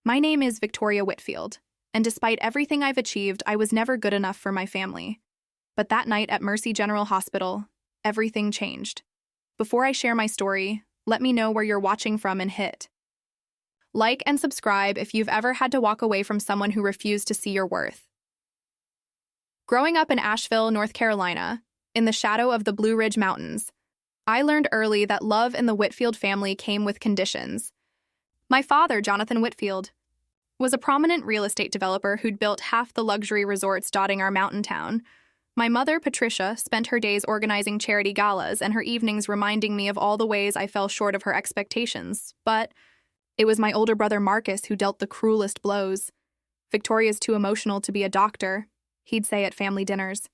My name is Victoria Whitfield, and despite everything I've achieved, I was never good enough for my family. But that night at Mercy General Hospital, everything changed. Before I share my story, let me know where you're watching from and hit like and subscribe if you've ever had to walk away from someone who refused to see your worth. Growing up in Asheville, North Carolina, in the shadow of the Blue Ridge Mountains, I learned early that love in the Whitfield family came with conditions. My father, Jonathan Whitfield, was a prominent real estate developer who'd built half the luxury resorts dotting our mountain town. My mother, Patricia, spent her days organizing charity galas and her evenings reminding me of all the ways I fell short of her expectations. But it was my older brother, Marcus, who dealt the cruelest blows. "Victoria's too emotional to be a doctor," he'd say at family dinners,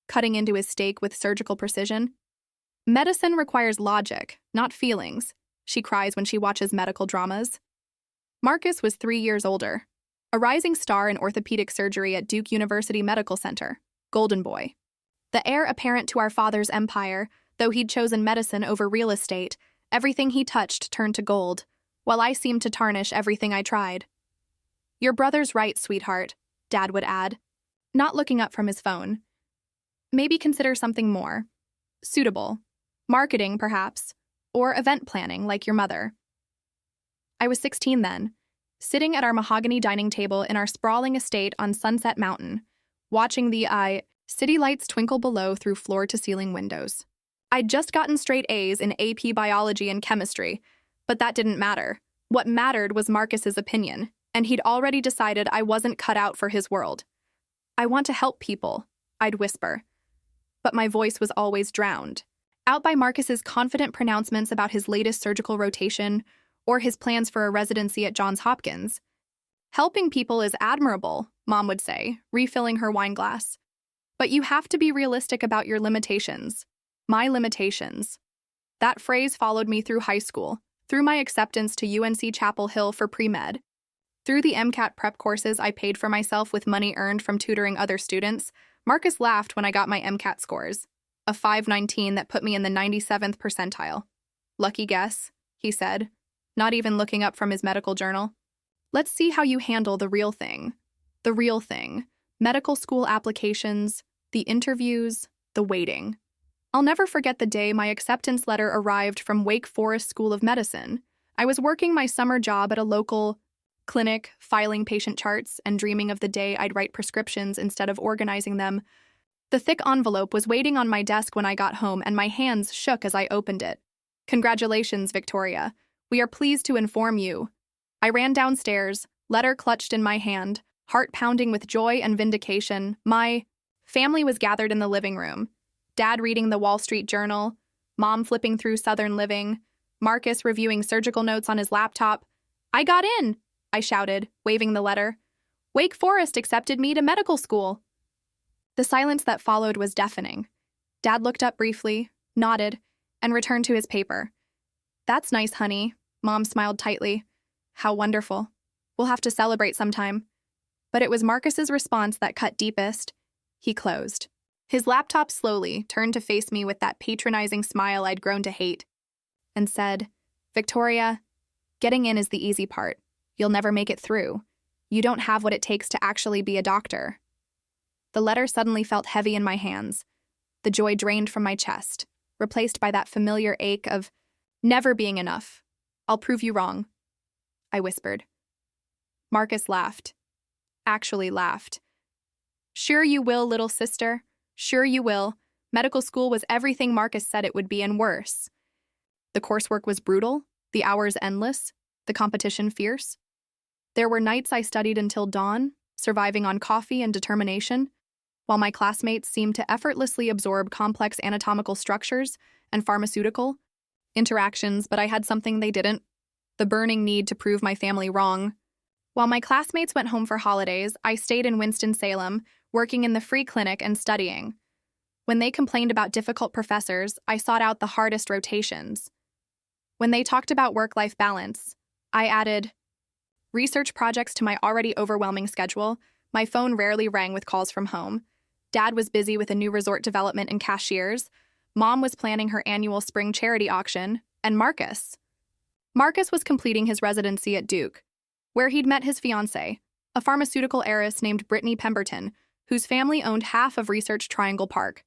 cutting into his steak with surgical precision. "Medicine requires logic, not feelings," she cries when she watches medical dramas. Marcus was 3 years older, a rising star in orthopedic surgery at Duke University Medical Center, Golden Boy. The heir apparent to our father's empire, though he'd chosen medicine over real estate, everything he touched turned to gold, while I seemed to tarnish everything I tried. "Your brother's right, sweetheart," Dad would add, not looking up from his phone. "Maybe consider something more suitable. Marketing, perhaps, or event planning like your mother." I was 16 then, sitting at our mahogany dining table in our sprawling estate on Sunset Mountain, watching the city lights twinkle below through floor-to-ceiling windows. I'd just gotten straight A's in AP biology and chemistry, but that didn't matter. What mattered was Marcus's opinion, and he'd already decided I wasn't cut out for his world. "I want to help people," I'd whisper. But my voice was always drowned out by Marcus's confident pronouncements about his latest surgical rotation or his plans for a residency at Johns Hopkins. "Helping people is admirable," Mom would say, refilling her wine glass. "But you have to be realistic about your limitations." My limitations. That phrase followed me through high school, through my acceptance to UNC Chapel Hill for pre-med, through the MCAT prep courses I paid for myself with money earned from tutoring other students. Marcus laughed when I got my MCAT scores, a 519 that put me in the 97th percentile. "Lucky guess," he said, not even looking up from his medical journal. "Let's see how you handle the real thing." The real thing. Medical school applications, the interviews, the waiting. I'll never forget the day my acceptance letter arrived from Wake Forest School of Medicine. I was working my summer job at a local clinic, filing patient charts, and dreaming of the day I'd write prescriptions instead of organizing them. The thick envelope was waiting on my desk when I got home, and my hands shook as I opened it. "Congratulations, Victoria. We are pleased to inform you." I ran downstairs, letter clutched in my hand, heart pounding with joy and vindication. My family was gathered in the living room. Dad reading the Wall Street Journal, Mom flipping through Southern Living, Marcus reviewing surgical notes on his laptop. "I got in," I shouted, waving the letter. "Wake Forest accepted me to medical school." The silence that followed was deafening. Dad looked up briefly, nodded, and returned to his paper. "That's nice, honey," Mom smiled tightly. "How wonderful. We'll have to celebrate sometime." But it was Marcus's response that cut deepest. He closed his laptop slowly, turned to face me with that patronizing smile I'd grown to hate, and said, "Victoria, getting in is the easy part. You'll never make it through. You don't have what it takes to actually be a doctor." The letter suddenly felt heavy in my hands. The joy drained from my chest, replaced by that familiar ache of never being enough. "I'll prove you wrong," I whispered. Marcus laughed. Actually laughed. "Sure you will, little sister. Sure you will. Medical school was everything Marcus said it would be and worse. The coursework was brutal, the hours endless, the competition fierce. There were nights I studied until dawn, surviving on coffee and determination, while my classmates seemed to effortlessly absorb complex anatomical structures and pharmaceutical interactions, but I had something they didn't: the burning need to prove my family wrong. While my classmates went home for holidays, I stayed in Winston-Salem, working in the free clinic and studying. When they complained about difficult professors, I sought out the hardest rotations. When they talked about work-life balance, I added research projects to my already overwhelming schedule. My phone rarely rang with calls from home. Dad was busy with a new resort development and cashiers. Mom was planning her annual spring charity auction. And Marcus was completing his residency at Duke. where he'd met his fiancée, a pharmaceutical heiress named Brittany Pemberton, whose family owned half of Research Triangle Park.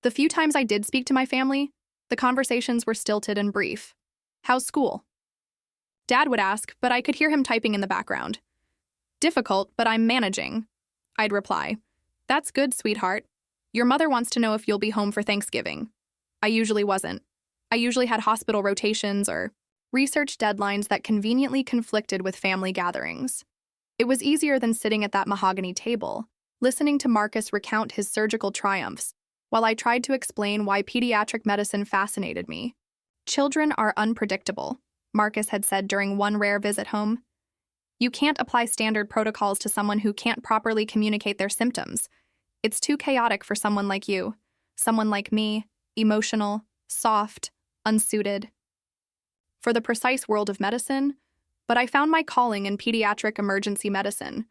The few times I did speak to my family, the conversations were stilted and brief. "How's school?" Dad would ask, but I could hear him typing in the background. "Difficult, but I'm managing," I'd reply. "That's good, sweetheart. Your mother wants to know if you'll be home for Thanksgiving." I usually wasn't. I usually had hospital rotations or research deadlines that conveniently conflicted with family gatherings. It was easier than sitting at that mahogany table, listening to Marcus recount his surgical triumphs, while I tried to explain why pediatric medicine fascinated me. "Children are unpredictable," Marcus had said during one rare visit home. "You can't apply standard protocols to someone who can't properly communicate their symptoms. It's too chaotic for someone like you, someone like me, emotional, soft, unsuited for the precise world of medicine, but I found my calling in pediatric emergency medicine,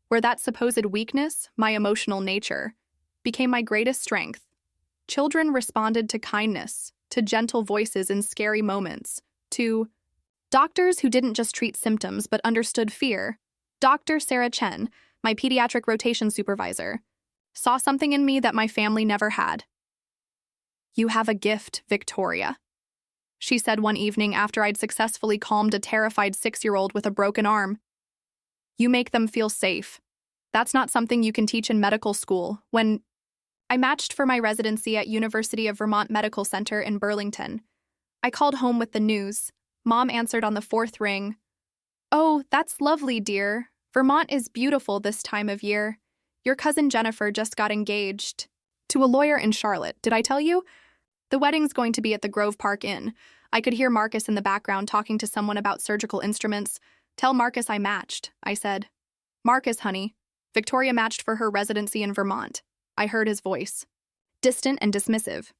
where that supposed weakness, my emotional nature, became my greatest strength. Children responded to kindness, to gentle voices in scary moments, to doctors who didn't just treat symptoms but understood fear. Dr. Sarah Chen, my pediatric rotation supervisor, saw something in me that my family never had. "You have a gift, Victoria," she said one evening after I'd successfully calmed a terrified 6-year-old with a broken arm. "You make them feel safe. That's not something you can teach in medical school." When I matched for my residency at University of Vermont Medical Center in Burlington, I called home with the news. Mom answered on the 4th ring. "Oh, that's lovely, dear. Vermont is beautiful this time of year. Your cousin Jennifer just got engaged to a lawyer in Charlotte. Did I tell you? The wedding's going to be at the Grove Park Inn." I could hear Marcus in the background talking to someone about surgical instruments. "Tell Marcus I matched," I said. "Marcus, honey. Victoria matched for her residency in Vermont." I heard his voice, distant and dismissive.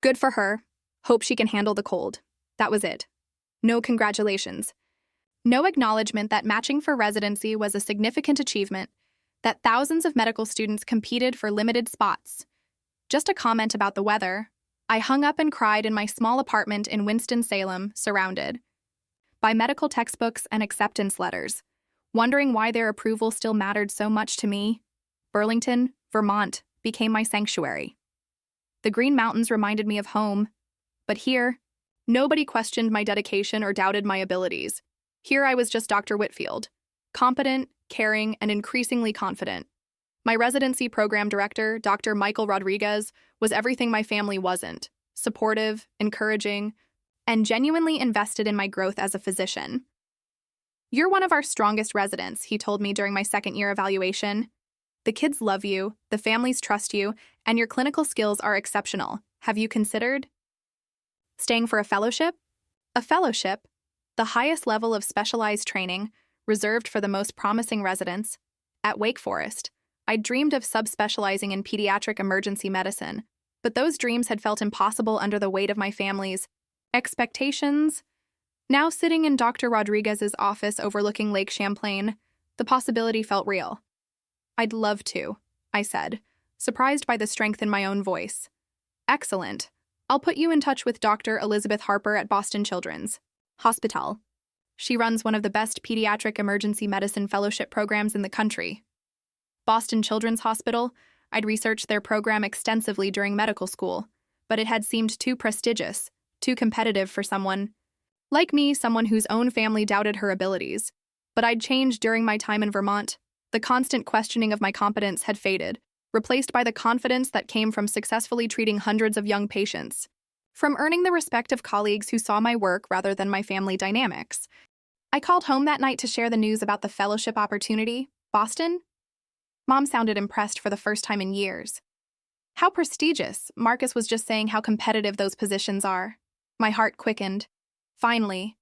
"Good for her. Hope she can handle the cold." That was it. No congratulations. No acknowledgement that matching for residency was a significant achievement, that thousands of medical students competed for limited spots. Just a comment about the weather. I hung up and cried in my small apartment in Winston-Salem, surrounded by medical textbooks and acceptance letters, wondering why their approval still mattered so much to me. Burlington, Vermont, became my sanctuary. The Green Mountains reminded me of home, but here, nobody questioned my dedication or doubted my abilities. Here I was just Dr. Whitfield, competent, caring, and increasingly confident. My residency program director, Dr. Michael Rodriguez, was everything my family wasn't: supportive, encouraging, and genuinely invested in my growth as a physician. "You're one of our strongest residents," he told me during my second-year evaluation. "The kids love you, the families trust you, and your clinical skills are exceptional. Have you considered staying for a fellowship?" A fellowship, the highest level of specialized training, reserved for the most promising residents. At Wake Forest, I'd dreamed of subspecializing in pediatric emergency medicine, but those dreams had felt impossible under the weight of my family's expectations. Now sitting in Dr. Rodriguez's office overlooking Lake Champlain, the possibility felt real. "I'd love to," I said, surprised by the strength in my own voice. "Excellent. I'll put you in touch with Dr. Elizabeth Harper at Boston Children's Hospital. She runs one of the best pediatric emergency medicine fellowship programs in the country." Boston Children's Hospital, I'd researched their program extensively during medical school, but it had seemed too prestigious, too competitive for someone like me, someone whose own family doubted her abilities. But I'd changed during my time in Vermont. The constant questioning of my competence had faded, replaced by the confidence that came from successfully treating hundreds of young patients, from earning the respect of colleagues who saw my work rather than my family dynamics. I called home that night to share the news about the fellowship opportunity. "Boston?" Mom sounded impressed for the first time in years. "How prestigious." Marcus was just saying how competitive those positions are. My heart quickened. Finally,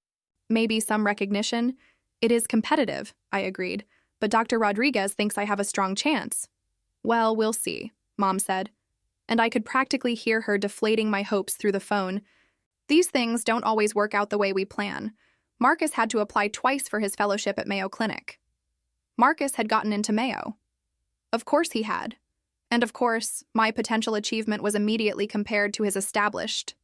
maybe some recognition. "It is competitive," I agreed, "but Dr. Rodriguez thinks I have a strong chance." "Well, we'll see," Mom said, and I could practically hear her deflating my hopes through the phone. These things don't always work out the way we plan. Marcus had to apply twice for his fellowship at Mayo Clinic. Marcus had gotten into Mayo. Of course he had. And of course, my potential achievement was immediately compared to his established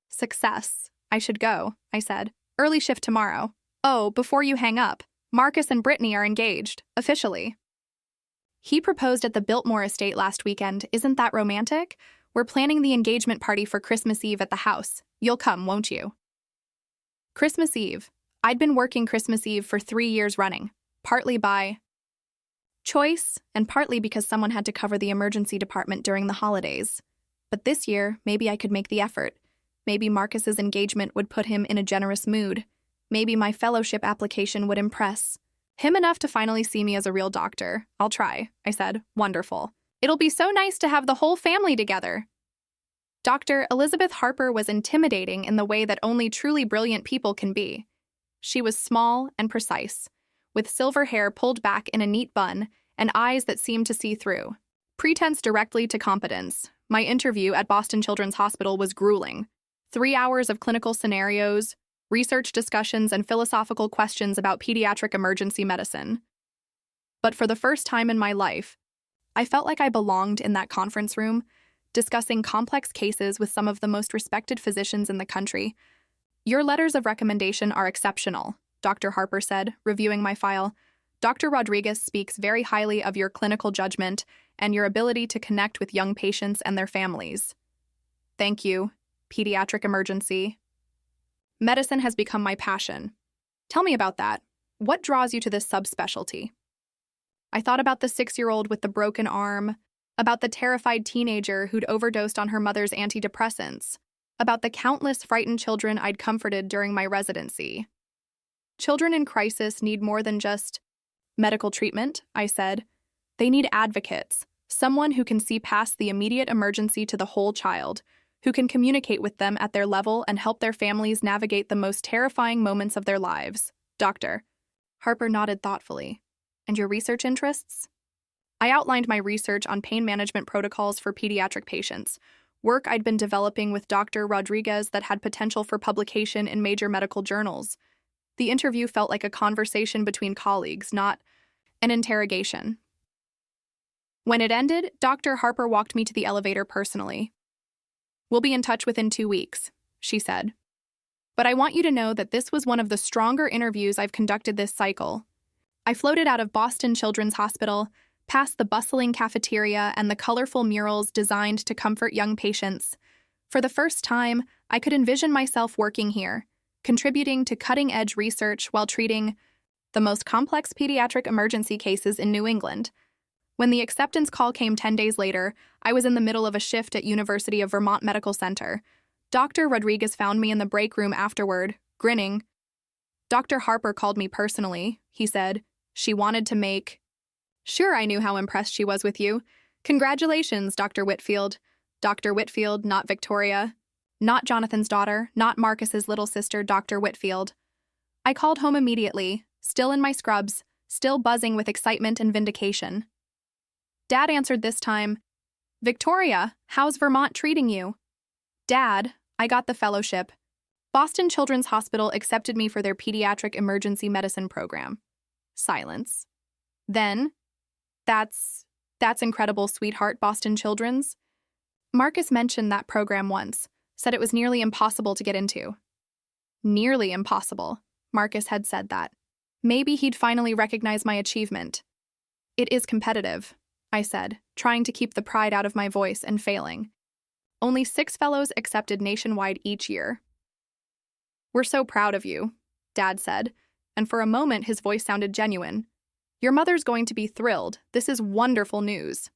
success. "I should go," I said. "Early shift tomorrow." "Oh, before you hang up," Marcus and Brittany are engaged, officially. He proposed at the Biltmore estate last weekend. Isn't that romantic? We're planning the engagement party for Christmas Eve at the house. You'll come, won't you? Christmas Eve. I'd been working Christmas Eve for 3 years running, partly by choice and partly because someone had to cover the emergency department during the holidays. But this year, maybe I could make the effort. Maybe Marcus's engagement would put him in a generous mood. Maybe my fellowship application would impress him enough to finally see me as a real doctor. I'll try, I said. Wonderful. It'll be so nice to have the whole family together. Dr. Elizabeth Harper was intimidating in the way that only truly brilliant people can be. She was small and precise, with silver hair pulled back in a neat bun and eyes that seemed to see through. Pretense directly to competence. My interview at Boston Children's Hospital was grueling. 3 hours of clinical scenarios, research discussions, and philosophical questions about pediatric emergency medicine. But for the first time in my life, I felt like I belonged in that conference room, discussing complex cases with some of the most respected physicians in the country. Your letters of recommendation are exceptional, Dr. Harper said, reviewing my file. Dr. Rodriguez speaks very highly of your clinical judgment and your ability to connect with young patients and their families. Thank you, pediatric emergency. Medicine has become my passion. Tell me about that. What draws you to this subspecialty? I thought about the 6-year-old with the broken arm, about the terrified teenager who'd overdosed on her mother's antidepressants, about the countless frightened children I'd comforted during my residency. Children in crisis need more than just medical treatment, I said. They need advocates, someone who can see past the immediate emergency to the whole child, who can communicate with them at their level and help their families navigate the most terrifying moments of their lives. Doctor. Harper nodded thoughtfully. And your research interests? I outlined my research on pain management protocols for pediatric patients, work I'd been developing with Dr. Rodriguez that had potential for publication in major medical journals. The interview felt like a conversation between colleagues, not an interrogation. When it ended, Dr. Harper walked me to the elevator personally. We'll be in touch within 2 weeks, she said. But I want you to know that this was one of the stronger interviews I've conducted this cycle. I floated out of Boston Children's Hospital, past the bustling cafeteria and the colorful murals designed to comfort young patients. For the first time, I could envision myself working here, contributing to cutting-edge research while treating the most complex pediatric emergency cases in New England. When the acceptance call came 10 days later, I was in the middle of a shift at University of Vermont Medical Center. Dr. Rodriguez found me in the break room afterward, grinning. Dr. Harper called me personally, he said. She wanted to make sure I knew how impressed she was with you. Congratulations, Dr. Whitfield. Dr. Whitfield, not Victoria. Not Jonathan's daughter, not Marcus's little sister, Dr. Whitfield. I called home immediately, still in my scrubs, still buzzing with excitement and vindication. Dad answered this time. Victoria, how's Vermont treating you? Dad, I got the fellowship. Boston Children's Hospital accepted me for their pediatric emergency medicine program. Silence. Then, that's incredible, sweetheart, Boston Children's. Marcus mentioned that program once, said it was nearly impossible to get into. Nearly impossible, Marcus had said that. Maybe he'd finally recognize my achievement. It is competitive, I said, trying to keep the pride out of my voice and failing. Only 6 fellows accepted nationwide each year. We're so proud of you, Dad said, and for a moment his voice sounded genuine. Your mother's going to be thrilled. This is wonderful news.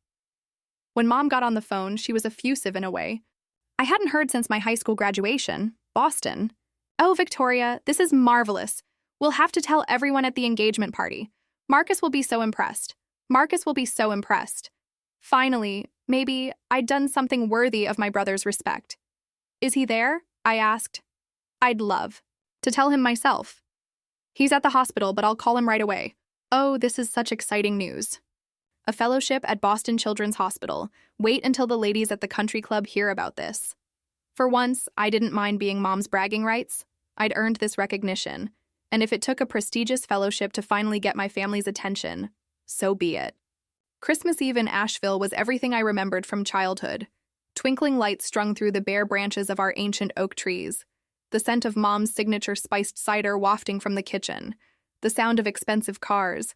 When Mom got on the phone, she was effusive in a way. I hadn't heard since my high school graduation, Boston. Oh, Victoria, this is marvelous. We'll have to tell everyone at the engagement party. Marcus will be so impressed. Marcus will be so impressed. Finally, maybe I'd done something worthy of my brother's respect. Is he there? I asked. I'd love to tell him myself. He's at the hospital, but I'll call him right away. Oh, this is such exciting news. A fellowship at Boston Children's Hospital. Wait until the ladies at the country club hear about this. For once, I didn't mind being Mom's bragging rights. I'd earned this recognition, and if it took a prestigious fellowship to finally get my family's attention, so be it. Christmas Eve in Asheville was everything I remembered from childhood. Twinkling lights strung through the bare branches of our ancient oak trees. The scent of Mom's signature spiced cider wafting from the kitchen. the sound of expensive cars.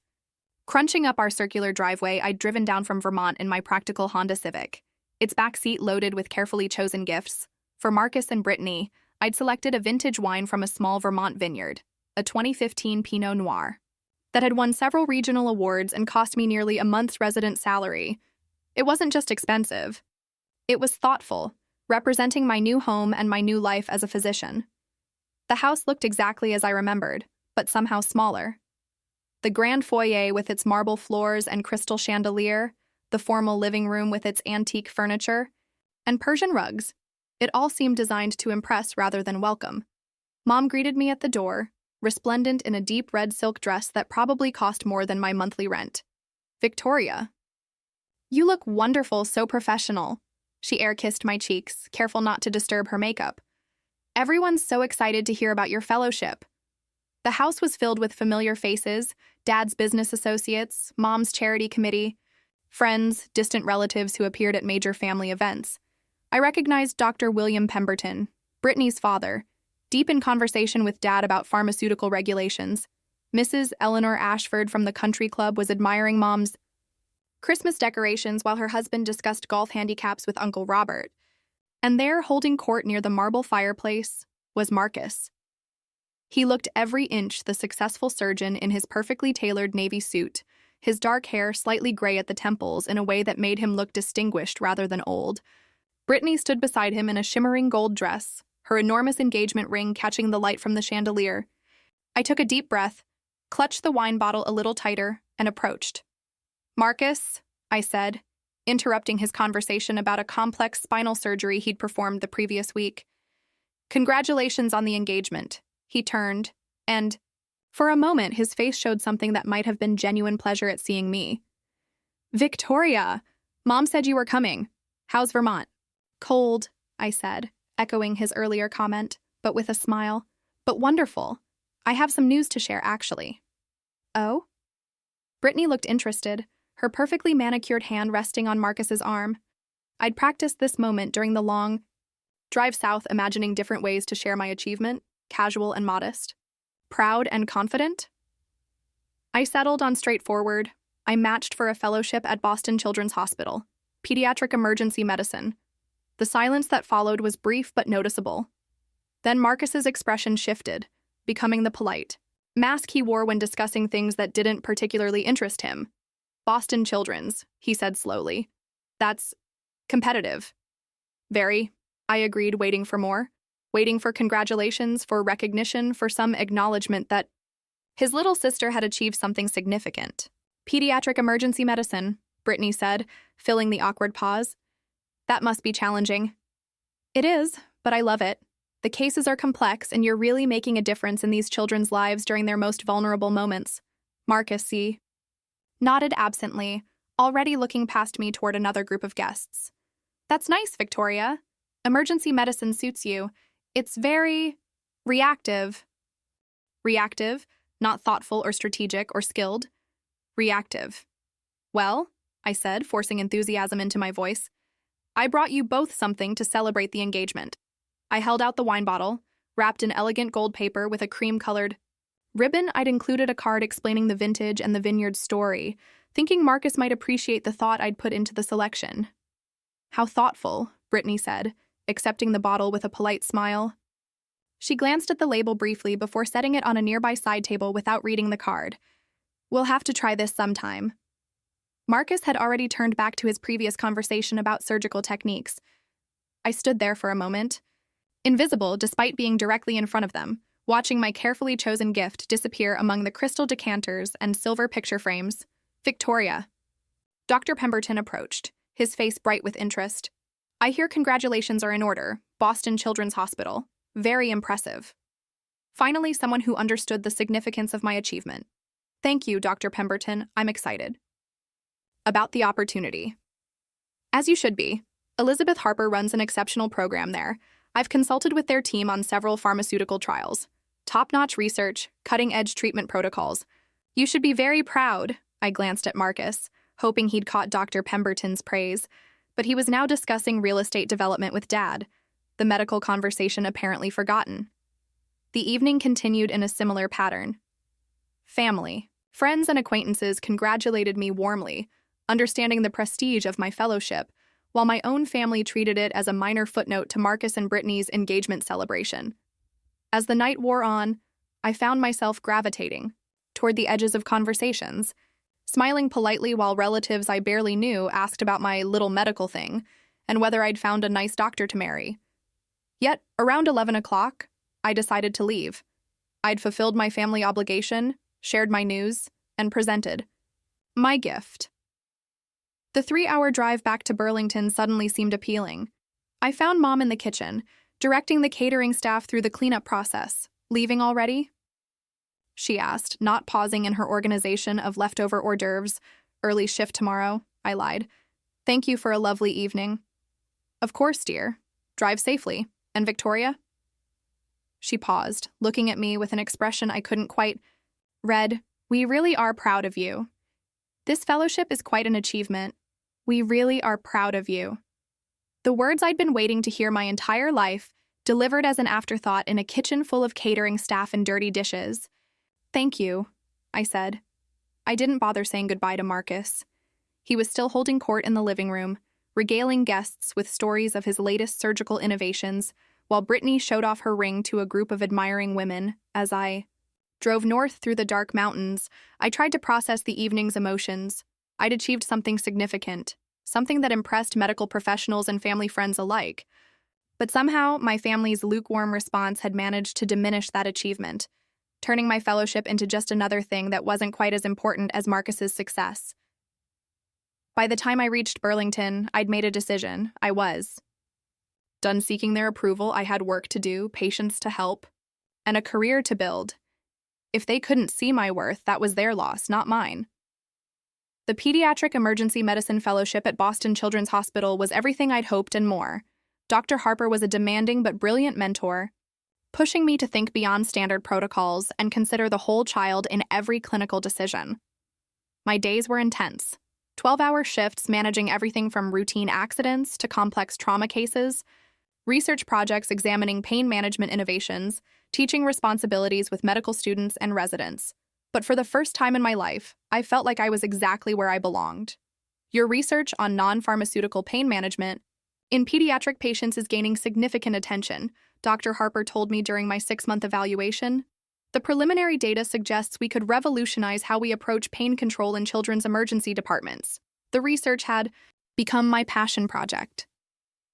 Crunching up our circular driveway, I'd driven down from Vermont in my practical Honda Civic, its back seat loaded with carefully chosen gifts. For Marcus and Brittany, I'd selected a vintage wine from a small Vermont vineyard, a 2015 Pinot Noir, that had won several regional awards and cost me nearly a month's resident salary. It wasn't just expensive. It was thoughtful, representing my new home and my new life as a physician. The house looked exactly as I remembered, but somehow smaller. The grand foyer with its marble floors and crystal chandelier, the formal living room with its antique furniture, and Persian rugs. It all seemed designed to impress rather than welcome. Mom greeted me at the door, resplendent in a deep red silk dress that probably cost more than my monthly rent. "Victoria, you look wonderful, so professional." She air-kissed my cheeks, careful not to disturb her makeup. "Everyone's so excited to hear about your fellowship." The house was filled with familiar faces, Dad's business associates, Mom's charity committee, friends, distant relatives who appeared at major family events. I recognized Dr. William Pemberton, Brittany's father, deep in conversation with Dad about pharmaceutical regulations. Mrs. Eleanor Ashford from the country club was admiring Mom's Christmas decorations while her husband discussed golf handicaps with Uncle Robert. And there, holding court near the marble fireplace, was Marcus. He looked every inch the successful surgeon in his perfectly tailored navy suit, his dark hair slightly gray at the temples in a way that made him look distinguished rather than old. Brittany stood beside him in a shimmering gold dress, her enormous engagement ring catching the light from the chandelier. I took a deep breath, clutched the wine bottle a little tighter, and approached. "Marcus," I said, interrupting his conversation about a complex spinal surgery he'd performed the previous week. "Congratulations on the engagement." He turned, and, for a moment, his face showed something that might have been genuine pleasure at seeing me. "Victoria, Mom said you were coming. How's Vermont?" "Cold," I said, echoing his earlier comment, but with a smile. "But wonderful. I have some news to share, actually." "Oh?" Brittany looked interested, her perfectly manicured hand resting on Marcus's arm. I'd practiced this moment during the long drive south, imagining different ways to share my achievement, casual and modest, proud and confident. I settled on straightforward. I matched for a fellowship at Boston Children's Hospital, pediatric emergency medicine. The silence that followed was brief but noticeable. Then Marcus's expression shifted, becoming the polite mask he wore when discussing things that didn't particularly interest him. "Boston Children's," he said slowly. "That's competitive." "Very," I agreed, waiting for more. Waiting for congratulations, for recognition, for some acknowledgement that his little sister had achieved something significant. "Pediatric emergency medicine," Brittany said, filling the awkward pause. "That must be challenging." "It is, but I love it. The cases are complex, and you're really making a difference in these children's lives during their most vulnerable moments." Marcus nodded absently, already looking past me toward another group of guests. "That's nice, Victoria. Emergency medicine suits you. It's very reactive." Reactive, not thoughtful or strategic or skilled. Reactive. "Well," I said, forcing enthusiasm into my voice, "I brought you both something to celebrate the engagement." I held out the wine bottle, wrapped in elegant gold paper with a cream-colored ribbon. I'd included a card explaining the vintage and the vineyard's story, thinking Marcus might appreciate the thought I'd put into the selection. "How thoughtful," Brittany said, accepting the bottle with a polite smile. She glanced at the label briefly before setting it on a nearby side table without reading the card. "We'll have to try this sometime." Marcus had already turned back to his previous conversation about surgical techniques. I stood there for a moment, invisible despite being directly in front of them, watching my carefully chosen gift disappear among the crystal decanters and silver picture frames. "Victoria." Dr. Pemberton approached, his face bright with interest. "I hear congratulations are in order. Boston Children's Hospital. Very impressive." Finally, someone who understood the significance of my achievement. "Thank you, Dr. Pemberton. I'm excited." About the opportunity. As you should be. Elizabeth Harper runs an exceptional program there. I've consulted with their team on several pharmaceutical trials. Top-notch research, cutting-edge treatment protocols. You should be very proud. I glanced at Marcus, hoping he'd caught Dr. Pemberton's praise, but he was now discussing real estate development with Dad, the medical conversation apparently forgotten. The evening continued in a similar pattern. Family. Friends and acquaintances congratulated me warmly, understanding the prestige of my fellowship, while my own family treated it as a minor footnote to Marcus and Brittany's engagement celebration. As the night wore on, I found myself gravitating toward the edges of conversations, smiling politely while relatives I barely knew asked about my little medical thing and whether I'd found a nice doctor to marry. Yet, around 11 o'clock, I decided to leave. I'd fulfilled my family obligation, shared my news, and presented my gift. The 3-hour drive back to Burlington suddenly seemed appealing. I found Mom in the kitchen, directing the catering staff through the cleanup process. "Leaving already?" she asked, not pausing in her organization of leftover hors d'oeuvres. "Early shift tomorrow," I lied. "Thank you for a lovely evening." "Of course, dear. Drive safely. And Victoria?" She paused, looking at me with an expression I couldn't quite read. "We really are proud of you. This fellowship is quite an achievement. We really are proud of you." The words I'd been waiting to hear my entire life, delivered as an afterthought in a kitchen full of catering staff and dirty dishes. "Thank you," I said. I didn't bother saying goodbye to Marcus. He was still holding court in the living room, regaling guests with stories of his latest surgical innovations, while Brittany showed off her ring to a group of admiring women. As I drove north through the dark mountains, I tried to process the evening's emotions. I'd achieved something significant, something that impressed medical professionals and family friends alike. But somehow, my family's lukewarm response had managed to diminish that achievement, turning my fellowship into just another thing that wasn't quite as important as Marcus's success. By the time I reached Burlington, I'd made a decision. I was done seeking their approval. I had work to do, patients to help, and a career to build. If they couldn't see my worth, that was their loss, not mine. The Pediatric Emergency Medicine Fellowship at Boston Children's Hospital was everything I'd hoped and more. Dr. Harper was a demanding but brilliant mentor, pushing me to think beyond standard protocols and consider the whole child in every clinical decision. My days were intense. 12-hour shifts managing everything from routine accidents to complex trauma cases, research projects examining pain management innovations, teaching responsibilities with medical students and residents. But for the first time in my life, I felt like I was exactly where I belonged. Your research on non-pharmaceutical pain management in pediatric patients is gaining significant attention, Dr. Harper told me during my 6-month evaluation. The preliminary data suggests we could revolutionize how we approach pain control in children's emergency departments. The research had become my passion project,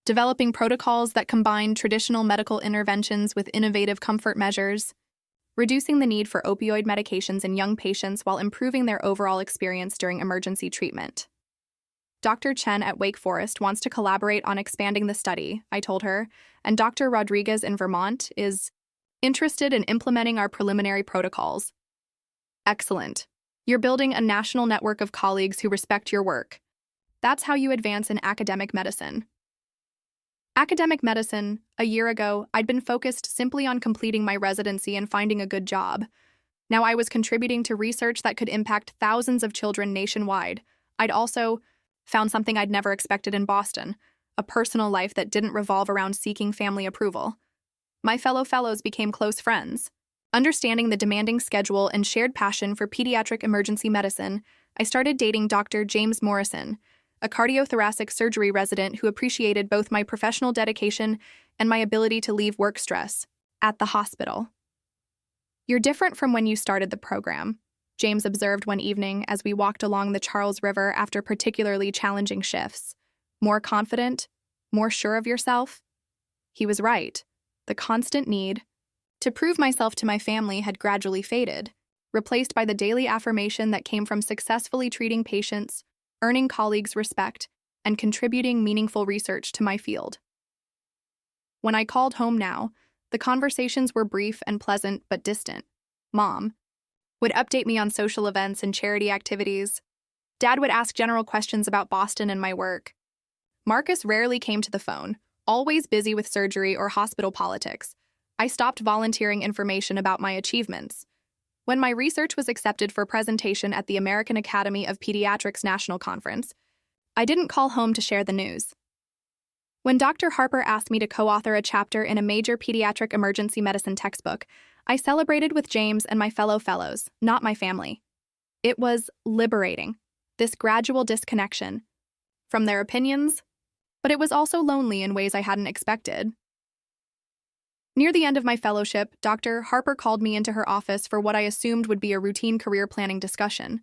developing protocols that combine traditional medical interventions with innovative comfort measures, reducing the need for opioid medications in young patients while improving their overall experience during emergency treatment. Dr. Chen at Wake Forest wants to collaborate on expanding the study, I told her, and Dr. Rodriguez in Vermont is interested in implementing our preliminary protocols. Excellent. You're building a national network of colleagues who respect your work. That's how you advance in academic medicine. Academic medicine, a year ago, I'd been focused simply on completing my residency and finding a good job. Now I was contributing to research that could impact thousands of children nationwide. I'd also found something I'd never expected in Boston, a personal life that didn't revolve around seeking family approval. My fellow fellows became close friends. Understanding the demanding schedule and shared passion for pediatric emergency medicine, I started dating Dr. James Morrison, a cardiothoracic surgery resident who appreciated both my professional dedication and my ability to leave work stress at the hospital. "You're different from when you started the program," James observed one evening as we walked along the Charles River after particularly challenging shifts. "More confident, more sure of yourself?" He was right. The constant need to prove myself to my family had gradually faded, replaced by the daily affirmation that came from successfully treating patients, earning colleagues' respect, and contributing meaningful research to my field. When I called home now, the conversations were brief and pleasant but distant. Mom would update me on social events and charity activities. Dad would ask general questions about Boston and my work. Marcus rarely came to the phone, always busy with surgery or hospital politics. I stopped volunteering information about my achievements. When my research was accepted for presentation at the American Academy of Pediatrics National Conference, I didn't call home to share the news. When Dr. Harper asked me to co-author a chapter in a major pediatric emergency medicine textbook, I celebrated with James and my fellow fellows, not my family. It was liberating, this gradual disconnection from their opinions, but it was also lonely in ways I hadn't expected. Near the end of my fellowship, Dr. Harper called me into her office for what I assumed would be a routine career planning discussion.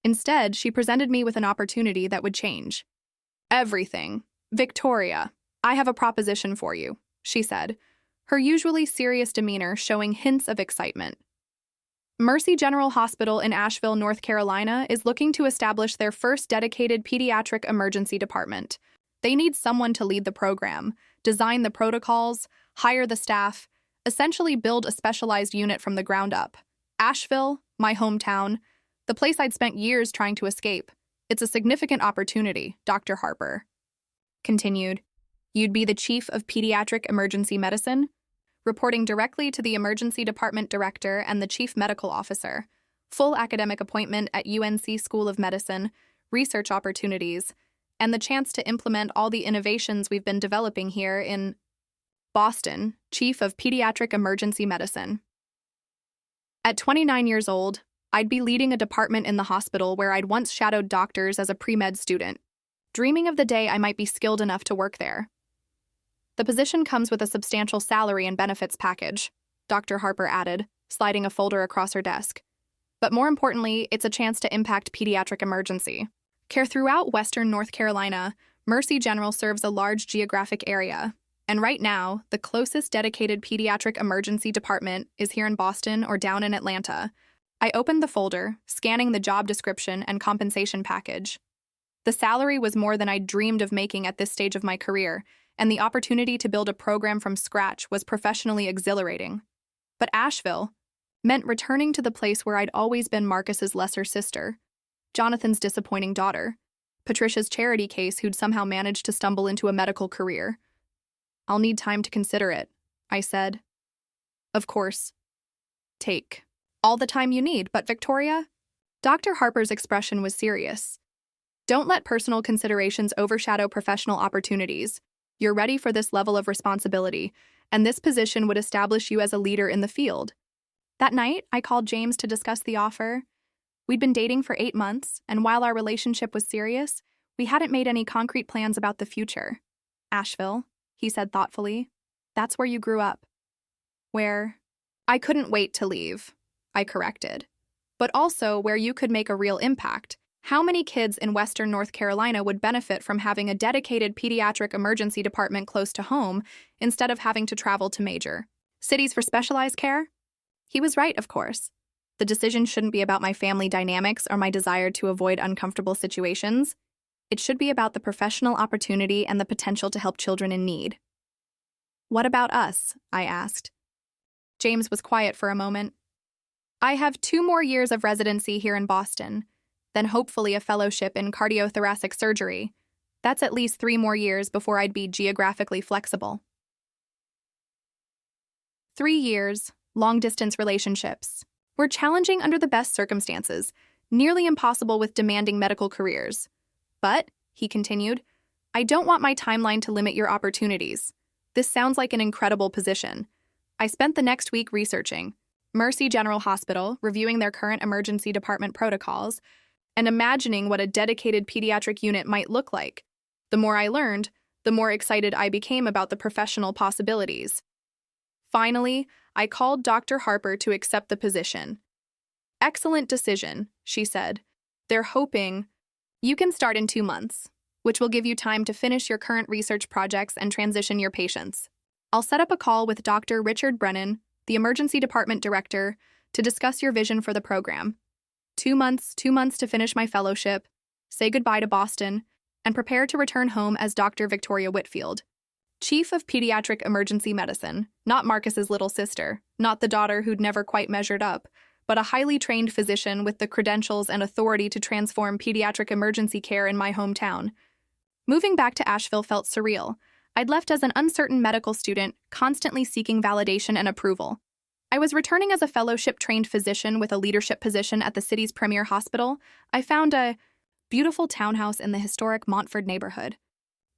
Instead, she presented me with an opportunity that would change everything. "Victoria, I have a proposition for you," she said, her usually serious demeanor showing hints of excitement. Mercy General Hospital in Asheville, North Carolina, is looking to establish their first dedicated pediatric emergency department. They need someone to lead the program, design the protocols, hire the staff, essentially build a specialized unit from the ground up. Asheville, my hometown, the place I'd spent years trying to escape. It's a significant opportunity, Dr. Harper continued. You'd be the chief of pediatric emergency medicine, reporting directly to the emergency department director and the chief medical officer. Full academic appointment at UNC School of Medicine, research opportunities, and the chance to implement all the innovations we've been developing here in Boston, chief of pediatric emergency medicine. At 29 years old, I'd be leading a department in the hospital where I'd once shadowed doctors as a pre-med student, dreaming of the day I might be skilled enough to work there. The position comes with a substantial salary and benefits package, Dr. Harper added, sliding a folder across her desk. But more importantly, it's a chance to impact pediatric emergency care throughout Western North Carolina. Mercy General serves a large geographic area, and right now, the closest dedicated pediatric emergency department is here in Boston or down in Atlanta. I opened the folder, scanning the job description and compensation package. The salary was more than I'd dreamed of making at this stage of my career, and the opportunity to build a program from scratch was professionally exhilarating. But Asheville meant returning to the place where I'd always been Marcus's lesser sister, Jonathan's disappointing daughter, Patricia's charity case who'd somehow managed to stumble into a medical career. "I'll need time to consider it," I said. "Of course. Take all the time you need, but Victoria?" Dr. Harper's expression was serious. "Don't let personal considerations overshadow professional opportunities. You're ready for this level of responsibility, and this position would establish you as a leader in the field." That night, I called James to discuss the offer. We'd been dating for 8 months, and while our relationship was serious, we hadn't made any concrete plans about the future. "Asheville," he said thoughtfully. "That's where you grew up." "Where?" "I couldn't wait to leave," I corrected. "But also where you could make a real impact. How many kids in Western North Carolina would benefit from having a dedicated pediatric emergency department close to home instead of having to travel to major cities for specialized care?" He was right, of course. The decision shouldn't be about my family dynamics or my desire to avoid uncomfortable situations. It should be about the professional opportunity and the potential to help children in need. "What about us?" I asked. James was quiet for a moment. "I have 2 more years of residency here in Boston, then hopefully a fellowship in cardiothoracic surgery. That's at least 3 more years before I'd be geographically flexible." 3 years, long-distance relationships, were challenging under the best circumstances, nearly impossible with demanding medical careers. "But," he continued, "I don't want my timeline to limit your opportunities. This sounds like an incredible position." I spent the next week researching Mercy General Hospital, reviewing their current emergency department protocols, and imagining what a dedicated pediatric unit might look like. The more I learned, the more excited I became about the professional possibilities. Finally, I called Dr. Harper to accept the position. "Excellent decision," she said. "They're hoping you can start in 2 months, which will give you time to finish your current research projects and transition your patients. I'll set up a call with Dr. Richard Brennan, the emergency department director, to discuss your vision for the program. 2 months to finish my fellowship, say goodbye to Boston, and prepare to return home as Dr. Victoria Whitfield, chief of pediatric emergency medicine, not Marcus's little sister, not the daughter who'd never quite measured up, but a highly trained physician with the credentials and authority to transform pediatric emergency care in my hometown." Moving back to Asheville felt surreal. I'd left as an uncertain medical student, constantly seeking validation and approval. I was returning as a fellowship-trained physician with a leadership position at the city's premier hospital. I found a beautiful townhouse in the historic Montford neighborhood.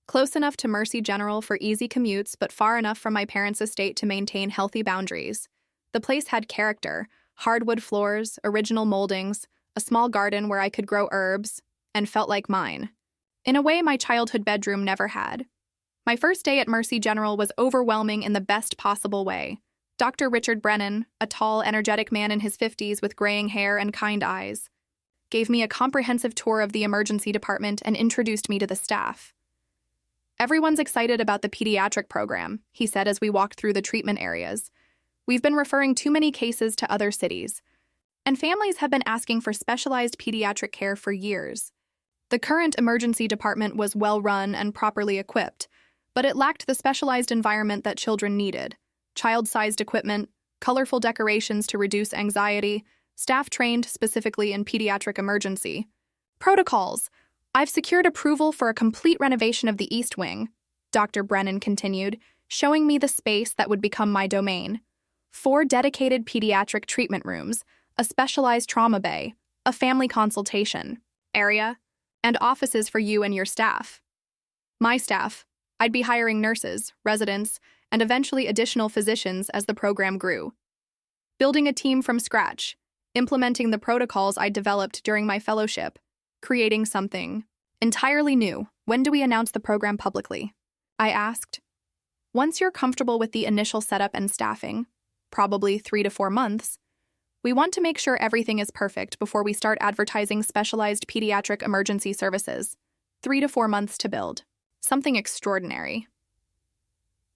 Close enough to Mercy General for easy commutes, but far enough from my parents' estate to maintain healthy boundaries. The place had character, hardwood floors, original moldings, a small garden where I could grow herbs, and felt like mine. In a way my childhood bedroom never had. My first day at Mercy General was overwhelming in the best possible way. Dr. Richard Brennan, a tall, energetic man in his 50s with graying hair and kind eyes, gave me a comprehensive tour of the emergency department and introduced me to the staff. "Everyone's excited about the pediatric program," he said as we walked through the treatment areas. "We've been referring too many cases to other cities, and families have been asking for specialized pediatric care for years." The current emergency department was well-run and properly equipped, but it lacked the specialized environment that children needed: child-sized equipment, colorful decorations to reduce anxiety, staff trained specifically in pediatric emergency. Protocols. "I've secured approval for a complete renovation of the East Wing," Dr. Brennan continued, showing me the space that would become my domain. 4 dedicated pediatric treatment rooms, a specialized trauma bay, a family consultation area, and offices for you and your staff. My staff. I'd be hiring nurses, residents, and eventually additional physicians as the program grew. Building a team from scratch, implementing the protocols I developed during my fellowship, creating something entirely new. "When do we announce the program publicly?" I asked. "Once you're comfortable with the initial setup and staffing, probably 3 to 4 months. We want to make sure everything is perfect before we start advertising specialized pediatric emergency services. 3 to 4 months to build something extraordinary."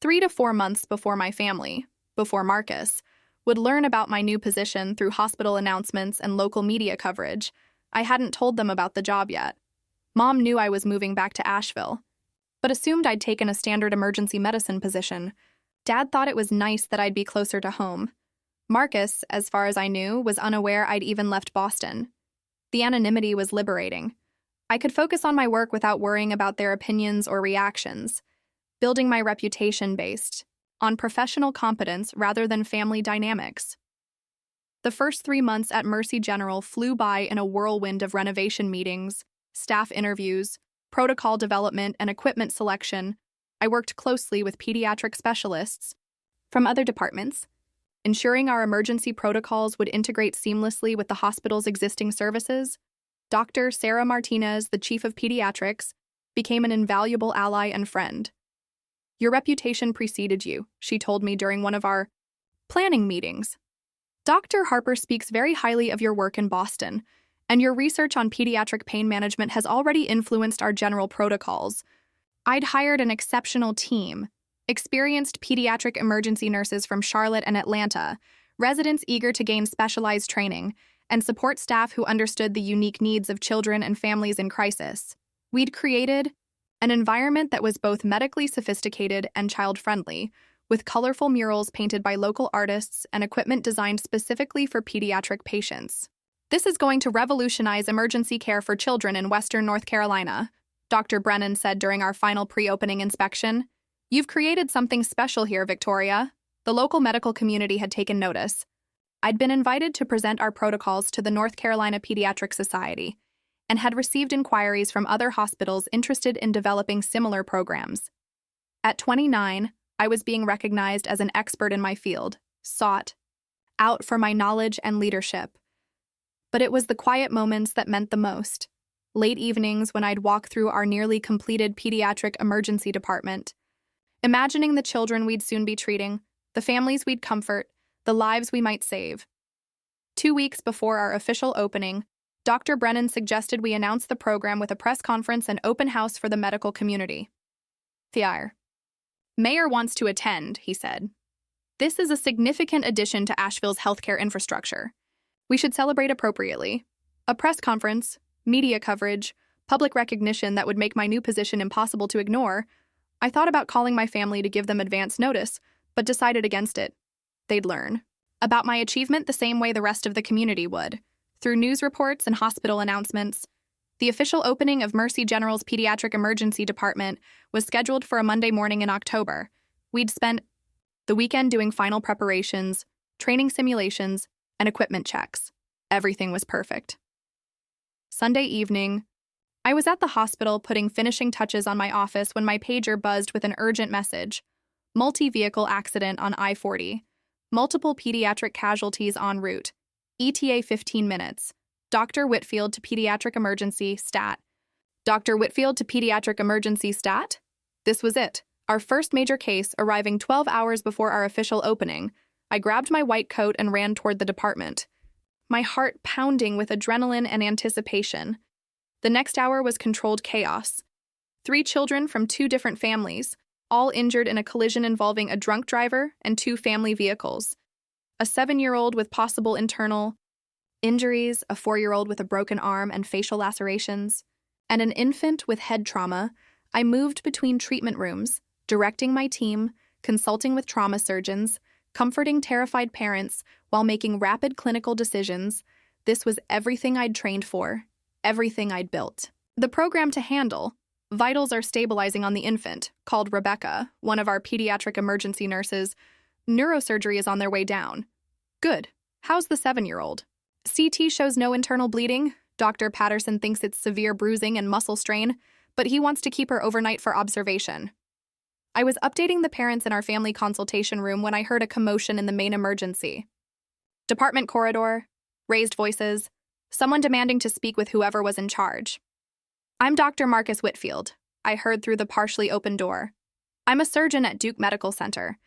3 to 4 months before my family, before Marcus, would learn about my new position through hospital announcements and local media coverage. I hadn't told them about the job yet. Mom knew I was moving back to Asheville, but assumed I'd taken a standard emergency medicine position. Dad thought it was nice that I'd be closer to home. Marcus, as far as I knew, was unaware I'd even left Boston. The anonymity was liberating. I could focus on my work without worrying about their opinions or reactions, building my reputation based on professional competence rather than family dynamics. The first 3 months at Mercy General flew by in a whirlwind of renovation meetings, staff interviews, protocol development, and equipment selection. I worked closely with pediatric specialists from other departments, ensuring our emergency protocols would integrate seamlessly with the hospital's existing services. Dr. Sarah Martinez, the chief of pediatrics, became an invaluable ally and friend. "Your reputation preceded you," she told me during one of our planning meetings. "Dr. Harper speaks very highly of your work in Boston, and your research on pediatric pain management has already influenced our general protocols." I'd hired an exceptional team, experienced pediatric emergency nurses from Charlotte and Atlanta, residents eager to gain specialized training, and support staff who understood the unique needs of children and families in crisis. We'd created an environment that was both medically sophisticated and child-friendly, with colorful murals painted by local artists and equipment designed specifically for pediatric patients. "This is going to revolutionize emergency care for children in Western North Carolina," Dr. Brennan said during our final pre-opening inspection. "You've created something special here, Victoria." The local medical community had taken notice. I'd been invited to present our protocols to the North Carolina Pediatric Society and had received inquiries from other hospitals interested in developing similar programs. At 29, I was being recognized as an expert in my field, sought out for my knowledge and leadership. But it was the quiet moments that meant the most. Late evenings when I'd walk through our nearly completed pediatric emergency department, imagining the children we'd soon be treating, the families we'd comfort, the lives we might save. 2 weeks before our official opening, Dr. Brennan suggested we announce the program with a press conference and open house for the medical community. "The mayor wants to attend," he said. "This is a significant addition to Asheville's healthcare infrastructure. We should celebrate appropriately. A press conference, media coverage, public recognition that would make my new position impossible to ignore." I thought about calling my family to give them advance notice, but decided against it. They'd learn about my achievement the same way the rest of the community would, through news reports and hospital announcements. The official opening of Mercy General's Pediatric Emergency Department was scheduled for a Monday morning in October. We'd spent the weekend doing final preparations, training simulations, and equipment checks. Everything was perfect. Sunday evening, I was at the hospital putting finishing touches on my office when my pager buzzed with an urgent message. "Multi-vehicle accident on I-40. Multiple pediatric casualties en route. ETA 15 minutes. Dr. Whitfield to pediatric emergency, stat. Dr. Whitfield to pediatric emergency, stat? This was it. Our first major case, arriving 12 hours before our official opening. I grabbed my white coat and ran toward the department, my heart pounding with adrenaline and anticipation. The next hour was controlled chaos. 3 children from 2 different families, all injured in a collision involving a drunk driver and 2 family vehicles. A 7-year-old with possible internal injuries, a 4-year-old with a broken arm and facial lacerations, and an infant with head trauma. I moved between treatment rooms, directing my team, consulting with trauma surgeons, comforting terrified parents while making rapid clinical decisions. This was everything I'd trained for, everything I'd built. The program to handle. Vitals are stabilizing on the infant, called Rebecca, one of our pediatric emergency nurses. Neurosurgery is on their way down. Good. How's the 7-year-old? CT shows no internal bleeding. Dr. Patterson thinks it's severe bruising and muscle strain, but he wants to keep her overnight for observation. I was updating the parents in our family consultation room when I heard a commotion in the main emergency. Department corridor, raised voices, someone demanding to speak with whoever was in charge. I'm Dr. Marcus Whitfield, I heard through the partially open door. I'm a surgeon at Duke Medical Center,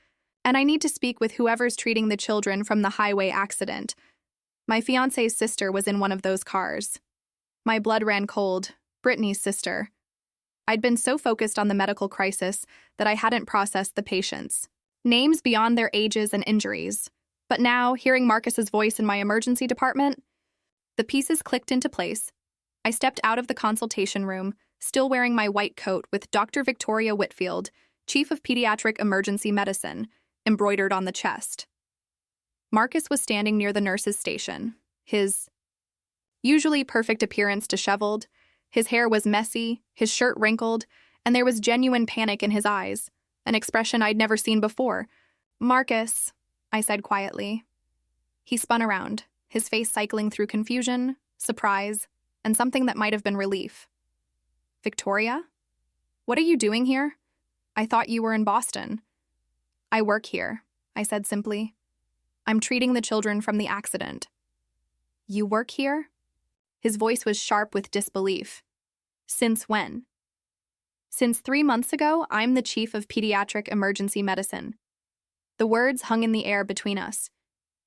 and I need to speak with whoever's treating the children from the highway accident. My fiancé's sister was in one of those cars. My blood ran cold. Brittany's sister. I'd been so focused on the medical crisis that I hadn't processed the patients. Names beyond their ages and injuries. But now, hearing Marcus's voice in my emergency department, the pieces clicked into place. I stepped out of the consultation room, still wearing my white coat with Dr. Victoria Whitfield, Chief of Pediatric Emergency Medicine, embroidered on the chest. Marcus was standing near the nurse's station, his usually perfect appearance disheveled. His hair was messy, his shirt wrinkled, and there was genuine panic in his eyes, an expression I'd never seen before. Marcus, I said quietly. He spun around, his face cycling through confusion, surprise, and something that might have been relief. Victoria? What are you doing here? I thought you were in Boston. I work here, I said simply. I'm treating the children from the accident. You work here? His voice was sharp with disbelief. Since when? Since 3 months ago, I'm the Chief of Pediatric Emergency Medicine. The words hung in the air between us.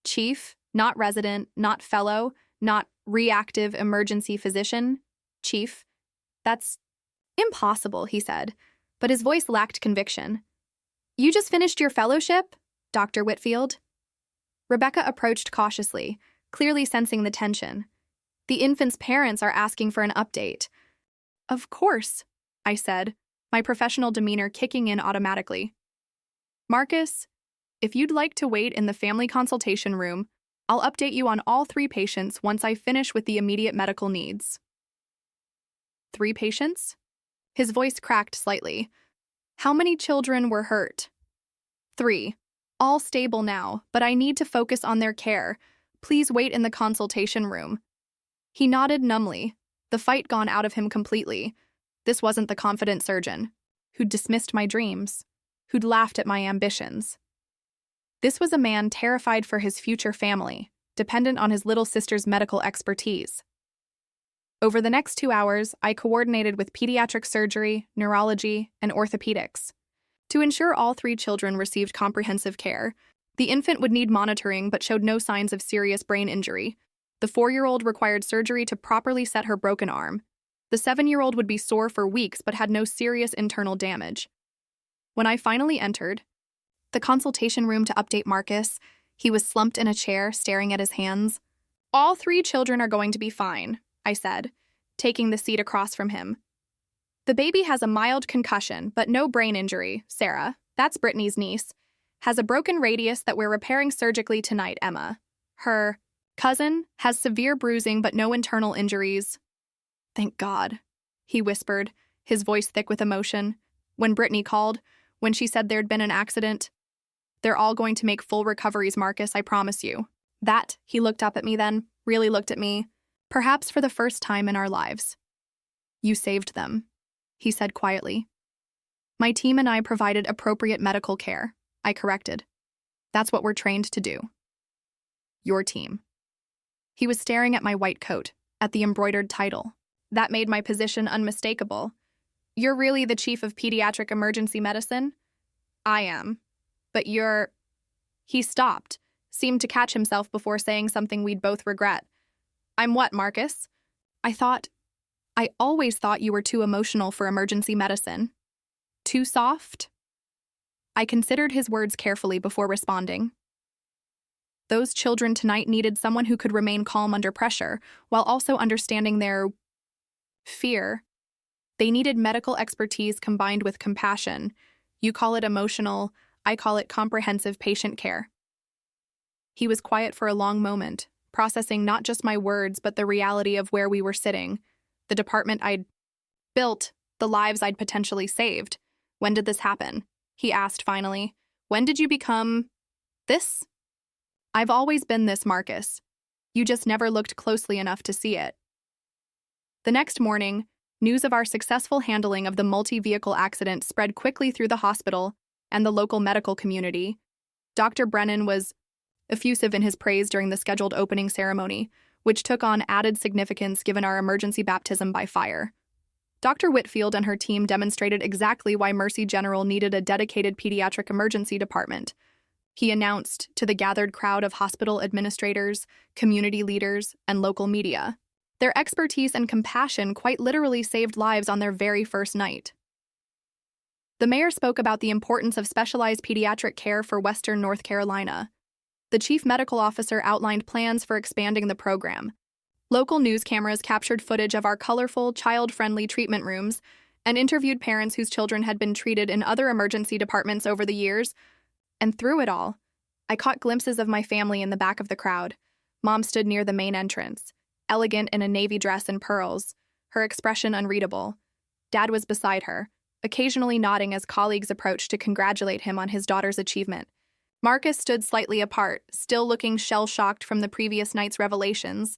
Chief, not resident, not fellow, not reactive emergency physician. Chief. That's impossible, he said, but his voice lacked conviction. You just finished your fellowship, Dr. Whitfield? Rebecca approached cautiously, clearly sensing the tension. The infant's parents are asking for an update. Of course, I said, my professional demeanor kicking in automatically. Marcus, if you'd like to wait in the family consultation room, I'll update you on all 3 patients once I finish with the immediate medical needs. 3 patients? His voice cracked slightly. How many children were hurt? 3. All stable now, but I need to focus on their care. Please wait in the consultation room. He nodded numbly, the fight gone out of him completely. This wasn't the confident surgeon, who'd dismissed my dreams, who'd laughed at my ambitions. This was a man terrified for his future family, dependent on his little sister's medical expertise. Over the next 2 hours, I coordinated with pediatric surgery, neurology, and orthopedics. To ensure all 3 children received comprehensive care, the infant would need monitoring but showed no signs of serious brain injury. The 4-year-old required surgery to properly set her broken arm. The 7-year-old would be sore for weeks but had no serious internal damage. When I finally entered the consultation room to update Marcus, he was slumped in a chair, staring at his hands. All 3 children are going to be fine, I said, taking the seat across from him. The baby has a mild concussion, but no brain injury, Sarah. That's Brittany's niece. Has a broken radius that we're repairing surgically tonight, Emma. Her cousin has severe bruising but no internal injuries. Thank God, he whispered, his voice thick with emotion. When Brittany called, when she said there'd been an accident, they're all going to make full recoveries, Marcus, I promise you. That, he looked up at me then, really looked at me, perhaps for the first time in our lives. You saved them, he said quietly. My team and I provided appropriate medical care, I corrected. That's what we're trained to do. Your team. He was staring at my white coat, at the embroidered title. That made my position unmistakable. You're really the chief of pediatric emergency medicine? I am. But you're... He stopped, seemed to catch himself before saying something we'd both regret. I'm what, Marcus? I always thought you were too emotional for emergency medicine. Too soft? I considered his words carefully before responding. Those children tonight needed someone who could remain calm under pressure, while also understanding their fear. They needed medical expertise combined with compassion. You call it emotional, I call it comprehensive patient care. He was quiet for a long moment, processing not just my words but the reality of where we were sitting, the department I'd built, the lives I'd potentially saved. When did this happen? He asked finally. When did you become this? I've always been this, Marcus. You just never looked closely enough to see it. The next morning, news of our successful handling of the multi-vehicle accident spread quickly through the hospital and the local medical community. Dr. Brennan was effusive in his praise during the scheduled opening ceremony, which took on added significance given our emergency baptism by fire. Dr. Whitfield and her team demonstrated exactly why Mercy General needed a dedicated pediatric emergency department. He announced to the gathered crowd of hospital administrators, community leaders, and local media. Their expertise and compassion quite literally saved lives on their very first night. The mayor spoke about the importance of specialized pediatric care for Western North Carolina. The chief medical officer outlined plans for expanding the program. Local news cameras captured footage of our colorful, child-friendly treatment rooms and interviewed parents whose children had been treated in other emergency departments over the years. And through it all, I caught glimpses of my family in the back of the crowd. Mom stood near the main entrance, elegant in a navy dress and pearls, her expression unreadable. Dad was beside her, occasionally nodding as colleagues approached to congratulate him on his daughter's achievement. Marcus stood slightly apart, still looking shell-shocked from the previous night's revelations.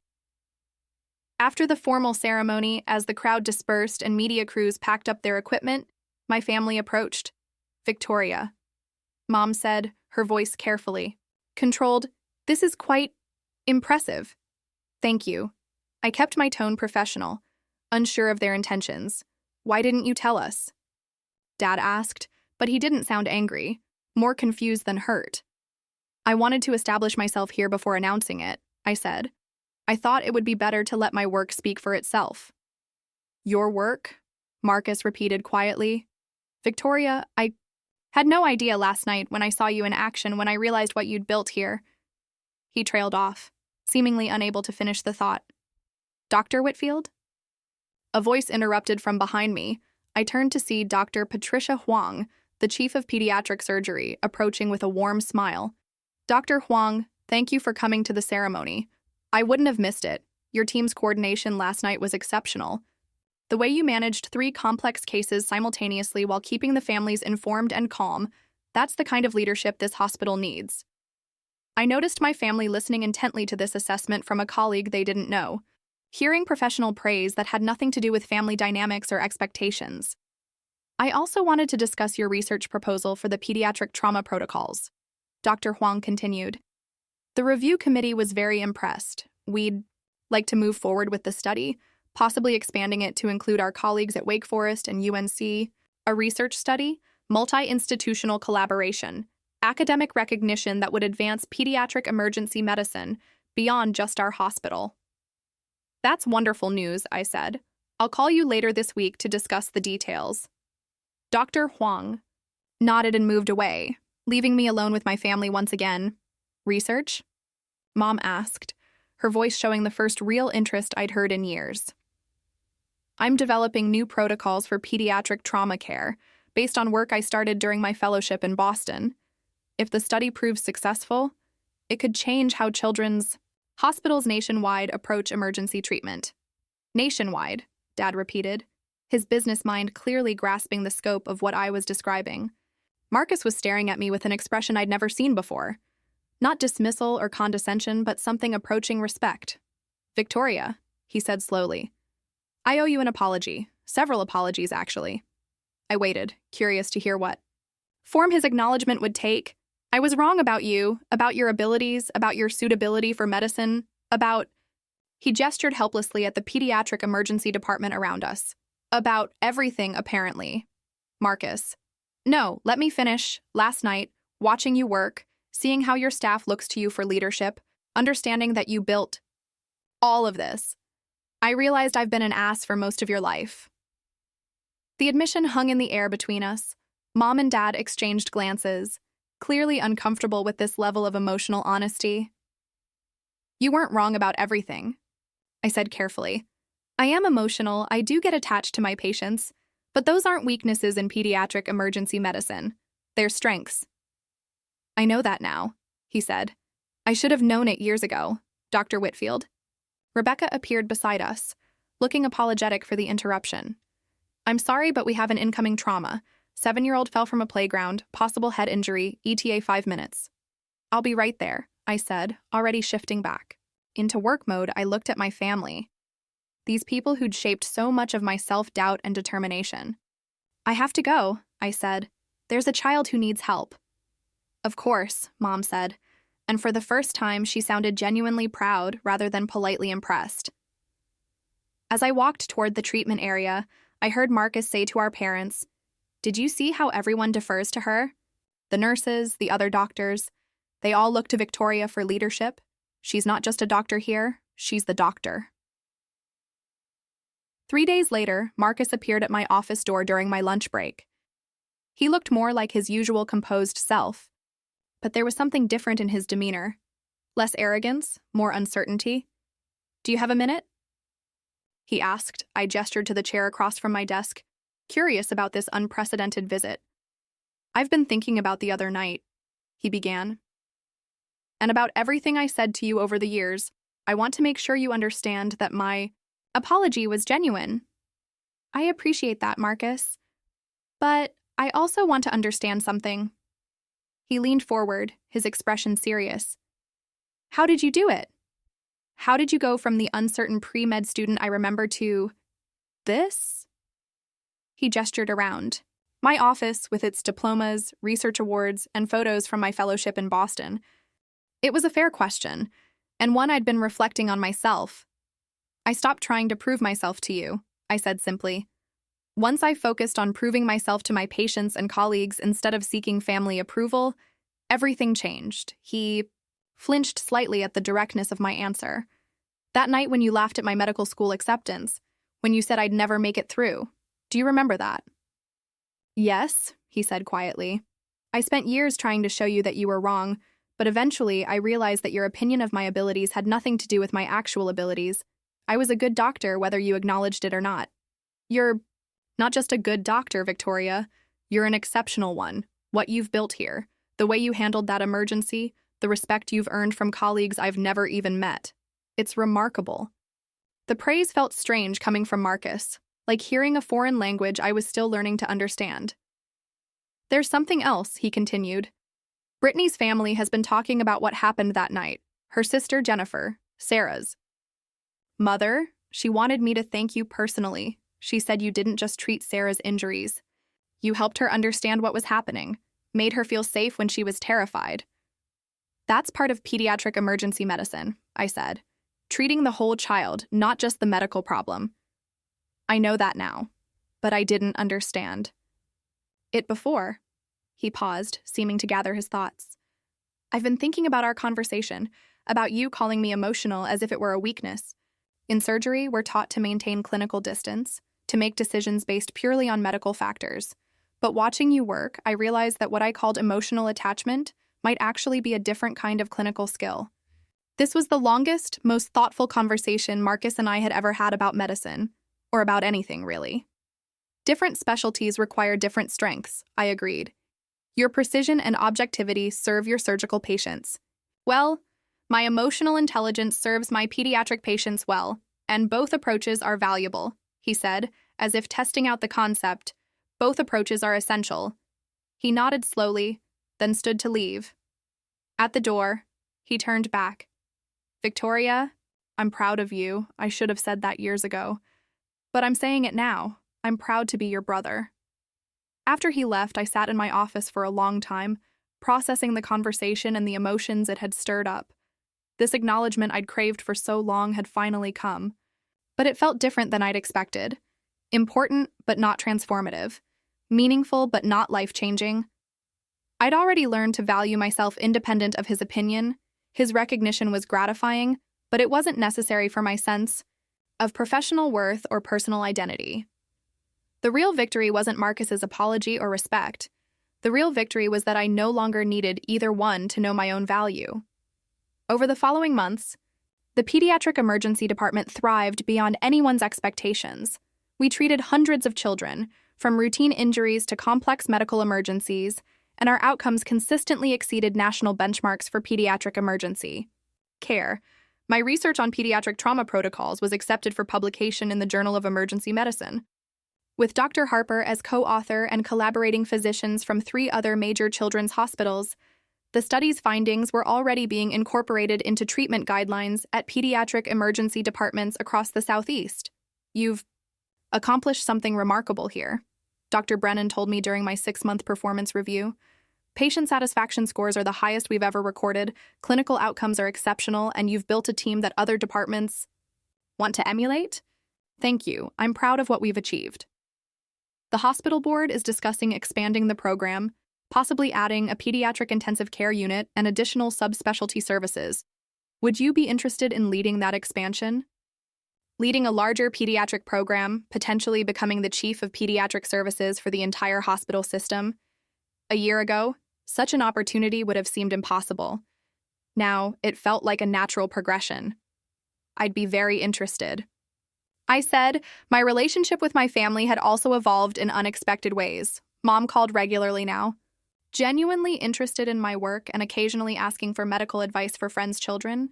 After the formal ceremony, as the crowd dispersed and media crews packed up their equipment, my family approached. Victoria. Mom said, her voice carefully controlled, "This is quite impressive." "Thank you." I kept my tone professional, unsure of their intentions. "Why didn't you tell us?" Dad asked, but he didn't sound angry, more confused than hurt. "I wanted to establish myself here before announcing it," I said. "I thought it would be better to let my work speak for itself." "Your work?" Marcus repeated quietly. "Victoria, I had no idea last night when I saw you in action when I realized what you'd built here." He trailed off, seemingly unable to finish the thought. "Dr. Whitfield?" A voice interrupted from behind me. I turned to see Dr. Patricia Huang, the chief of pediatric surgery, approaching with a warm smile. "Dr. Huang, thank you for coming to the ceremony. I wouldn't have missed it. Your team's coordination last night was exceptional. The way you managed 3 complex cases simultaneously while keeping the families informed and calm, that's the kind of leadership this hospital needs." I noticed my family listening intently to this assessment from a colleague they didn't know, hearing professional praise that had nothing to do with family dynamics or expectations. "I also wanted to discuss your research proposal for the pediatric trauma protocols," Dr. Huang continued. "The review committee was very impressed. We'd like to move forward with the study, possibly expanding it to include our colleagues at Wake Forest and UNC, a research study, multi-institutional collaboration, academic recognition that would advance pediatric emergency medicine beyond just our hospital." "That's wonderful news," I said. "I'll call you later this week to discuss the details." Dr. Huang nodded and moved away, leaving me alone with my family once again. "Research?" Mom asked, her voice showing the first real interest I'd heard in years. "I'm developing new protocols for pediatric trauma care, based on work I started during my fellowship in Boston. If the study proves successful, it could change how children's hospitals nationwide approach emergency treatment." "Nationwide," Dad repeated, his business mind clearly grasping the scope of what I was describing. Marcus was staring at me with an expression I'd never seen before. Not dismissal or condescension, but something approaching respect. "Victoria," he said slowly, "I owe you an apology. Several apologies, actually." I waited, curious to hear what form his acknowledgement would take. I was wrong about you, about your abilities, about your suitability for medicine, about... He gestured helplessly at the pediatric emergency department around us. About everything, apparently. Marcus. No, let me finish. Last night, watching you work, seeing how your staff looks to you for leadership, understanding that you built all of this. I realized I've been an ass for most of your life. The admission hung in the air between us. Mom and Dad exchanged glances, clearly uncomfortable with this level of emotional honesty. You weren't wrong about everything, I said carefully. I am emotional, I do get attached to my patients, but those aren't weaknesses in pediatric emergency medicine. They're strengths. I know that now, he said. I should have known it years ago, Dr. Whitfield. Rebecca appeared beside us, looking apologetic for the interruption. I'm sorry, but we have an incoming trauma. 7-year-old fell from a playground, possible head injury, ETA 5 minutes. I'll be right there, I said, already shifting back. Into work mode, I looked at my family. These people who'd shaped so much of my self-doubt and determination. I have to go, I said. There's a child who needs help. Of course, Mom said, and for the first time she sounded genuinely proud rather than politely impressed. As I walked toward the treatment area, I heard Marcus say to our parents, "Did you see how everyone defers to her? The nurses, the other doctors, they all look to Victoria for leadership. She's not just a doctor here, she's the doctor." 3 days later, Marcus appeared at my office door during my lunch break. He looked more like his usual composed self, but there was something different in his demeanor. Less arrogance, more uncertainty. "Do you have a minute?" he asked. I gestured to the chair across from my desk, curious about this unprecedented visit. "I've been thinking about the other night," he began. "And about everything I said to you over the years. I want to make sure you understand that my apology was genuine." "I appreciate that, Marcus. But I also want to understand something." He leaned forward, his expression serious. "How did you do it? How did you go from the uncertain pre-med student I remember to this?" He gestured around. My office, with its diplomas, research awards, and photos from my fellowship in Boston. It was a fair question, and one I'd been reflecting on myself. "I stopped trying to prove myself to you," I said simply. "Once I focused on proving myself to my patients and colleagues instead of seeking family approval, everything changed." He flinched slightly at the directness of my answer. "That night when you laughed at my medical school acceptance, when you said I'd never make it through, do you remember that?" "Yes," he said quietly. "I spent years trying to show you that you were wrong, but eventually I realized that your opinion of my abilities had nothing to do with my actual abilities. I was a good doctor whether you acknowledged it or not. You're not just a good doctor, Victoria. You're an exceptional one. What you've built here, the way you handled that emergency, the respect you've earned from colleagues I've never even met. It's remarkable." The praise felt strange coming from Marcus, like hearing a foreign language I was still learning to understand. "There's something else," he continued. "Brittany's family has been talking about what happened that night. Her sister Jennifer, Sarah's mother, she wanted me to thank you personally. She said you didn't just treat Sarah's injuries. You helped her understand what was happening, made her feel safe when she was terrified." "That's part of pediatric emergency medicine," I said. "Treating the whole child, not just the medical problem." "I know that now, but I didn't understand it before." He paused, seeming to gather his thoughts. "I've been thinking about our conversation, about you calling me emotional as if it were a weakness. In surgery, we're taught to maintain clinical distance, to make decisions based purely on medical factors. But watching you work, I realized that what I called emotional attachment might actually be a different kind of clinical skill." This was the longest, most thoughtful conversation Marcus and I had ever had about medicine, or about anything, really. "Different specialties require different strengths," I agreed. "Your precision and objectivity serve your surgical patients. Well, my emotional intelligence serves my pediatric patients well, and both approaches are valuable," he said, as if testing out the concept. "Both approaches are essential." He nodded slowly, then stood to leave. At the door, he turned back. "Victoria, I'm proud of you. I should have said that years ago. But I'm saying it now. I'm proud to be your brother." After he left, I sat in my office for a long time, processing the conversation and the emotions it had stirred up. This acknowledgement I'd craved for so long had finally come. But it felt different than I'd expected. Important, but not transformative. Meaningful, but not life-changing. I'd already learned to value myself independent of his opinion. His recognition was gratifying, but it wasn't necessary for my sense of professional worth or personal identity. The real victory wasn't Marcus's apology or respect. The real victory was that I no longer needed either one to know my own value. Over the following months, the pediatric emergency department thrived beyond anyone's expectations. We treated hundreds of children, from routine injuries to complex medical emergencies, and our outcomes consistently exceeded national benchmarks for pediatric emergency care. My research on pediatric trauma protocols was accepted for publication in the Journal of Emergency Medicine. With Dr. Harper as co-author and collaborating physicians from 3 other major children's hospitals, the study's findings were already being incorporated into treatment guidelines at pediatric emergency departments across the Southeast. You've accomplished something remarkable here, Dr. Brennan told me during my 6-month performance review. Patient satisfaction scores are the highest we've ever recorded, clinical outcomes are exceptional, and you've built a team that other departments want to emulate? Thank you. I'm proud of what we've achieved. The hospital board is discussing expanding the program, possibly adding a pediatric intensive care unit and additional subspecialty services. Would you be interested in leading that expansion? Leading a larger pediatric program, potentially becoming the chief of pediatric services for the entire hospital system? A year ago, such an opportunity would have seemed impossible. Now, it felt like a natural progression. I'd be very interested. I said, my relationship with my family had also evolved in unexpected ways. Mom called regularly now, genuinely interested in my work and occasionally asking for medical advice for friends' children.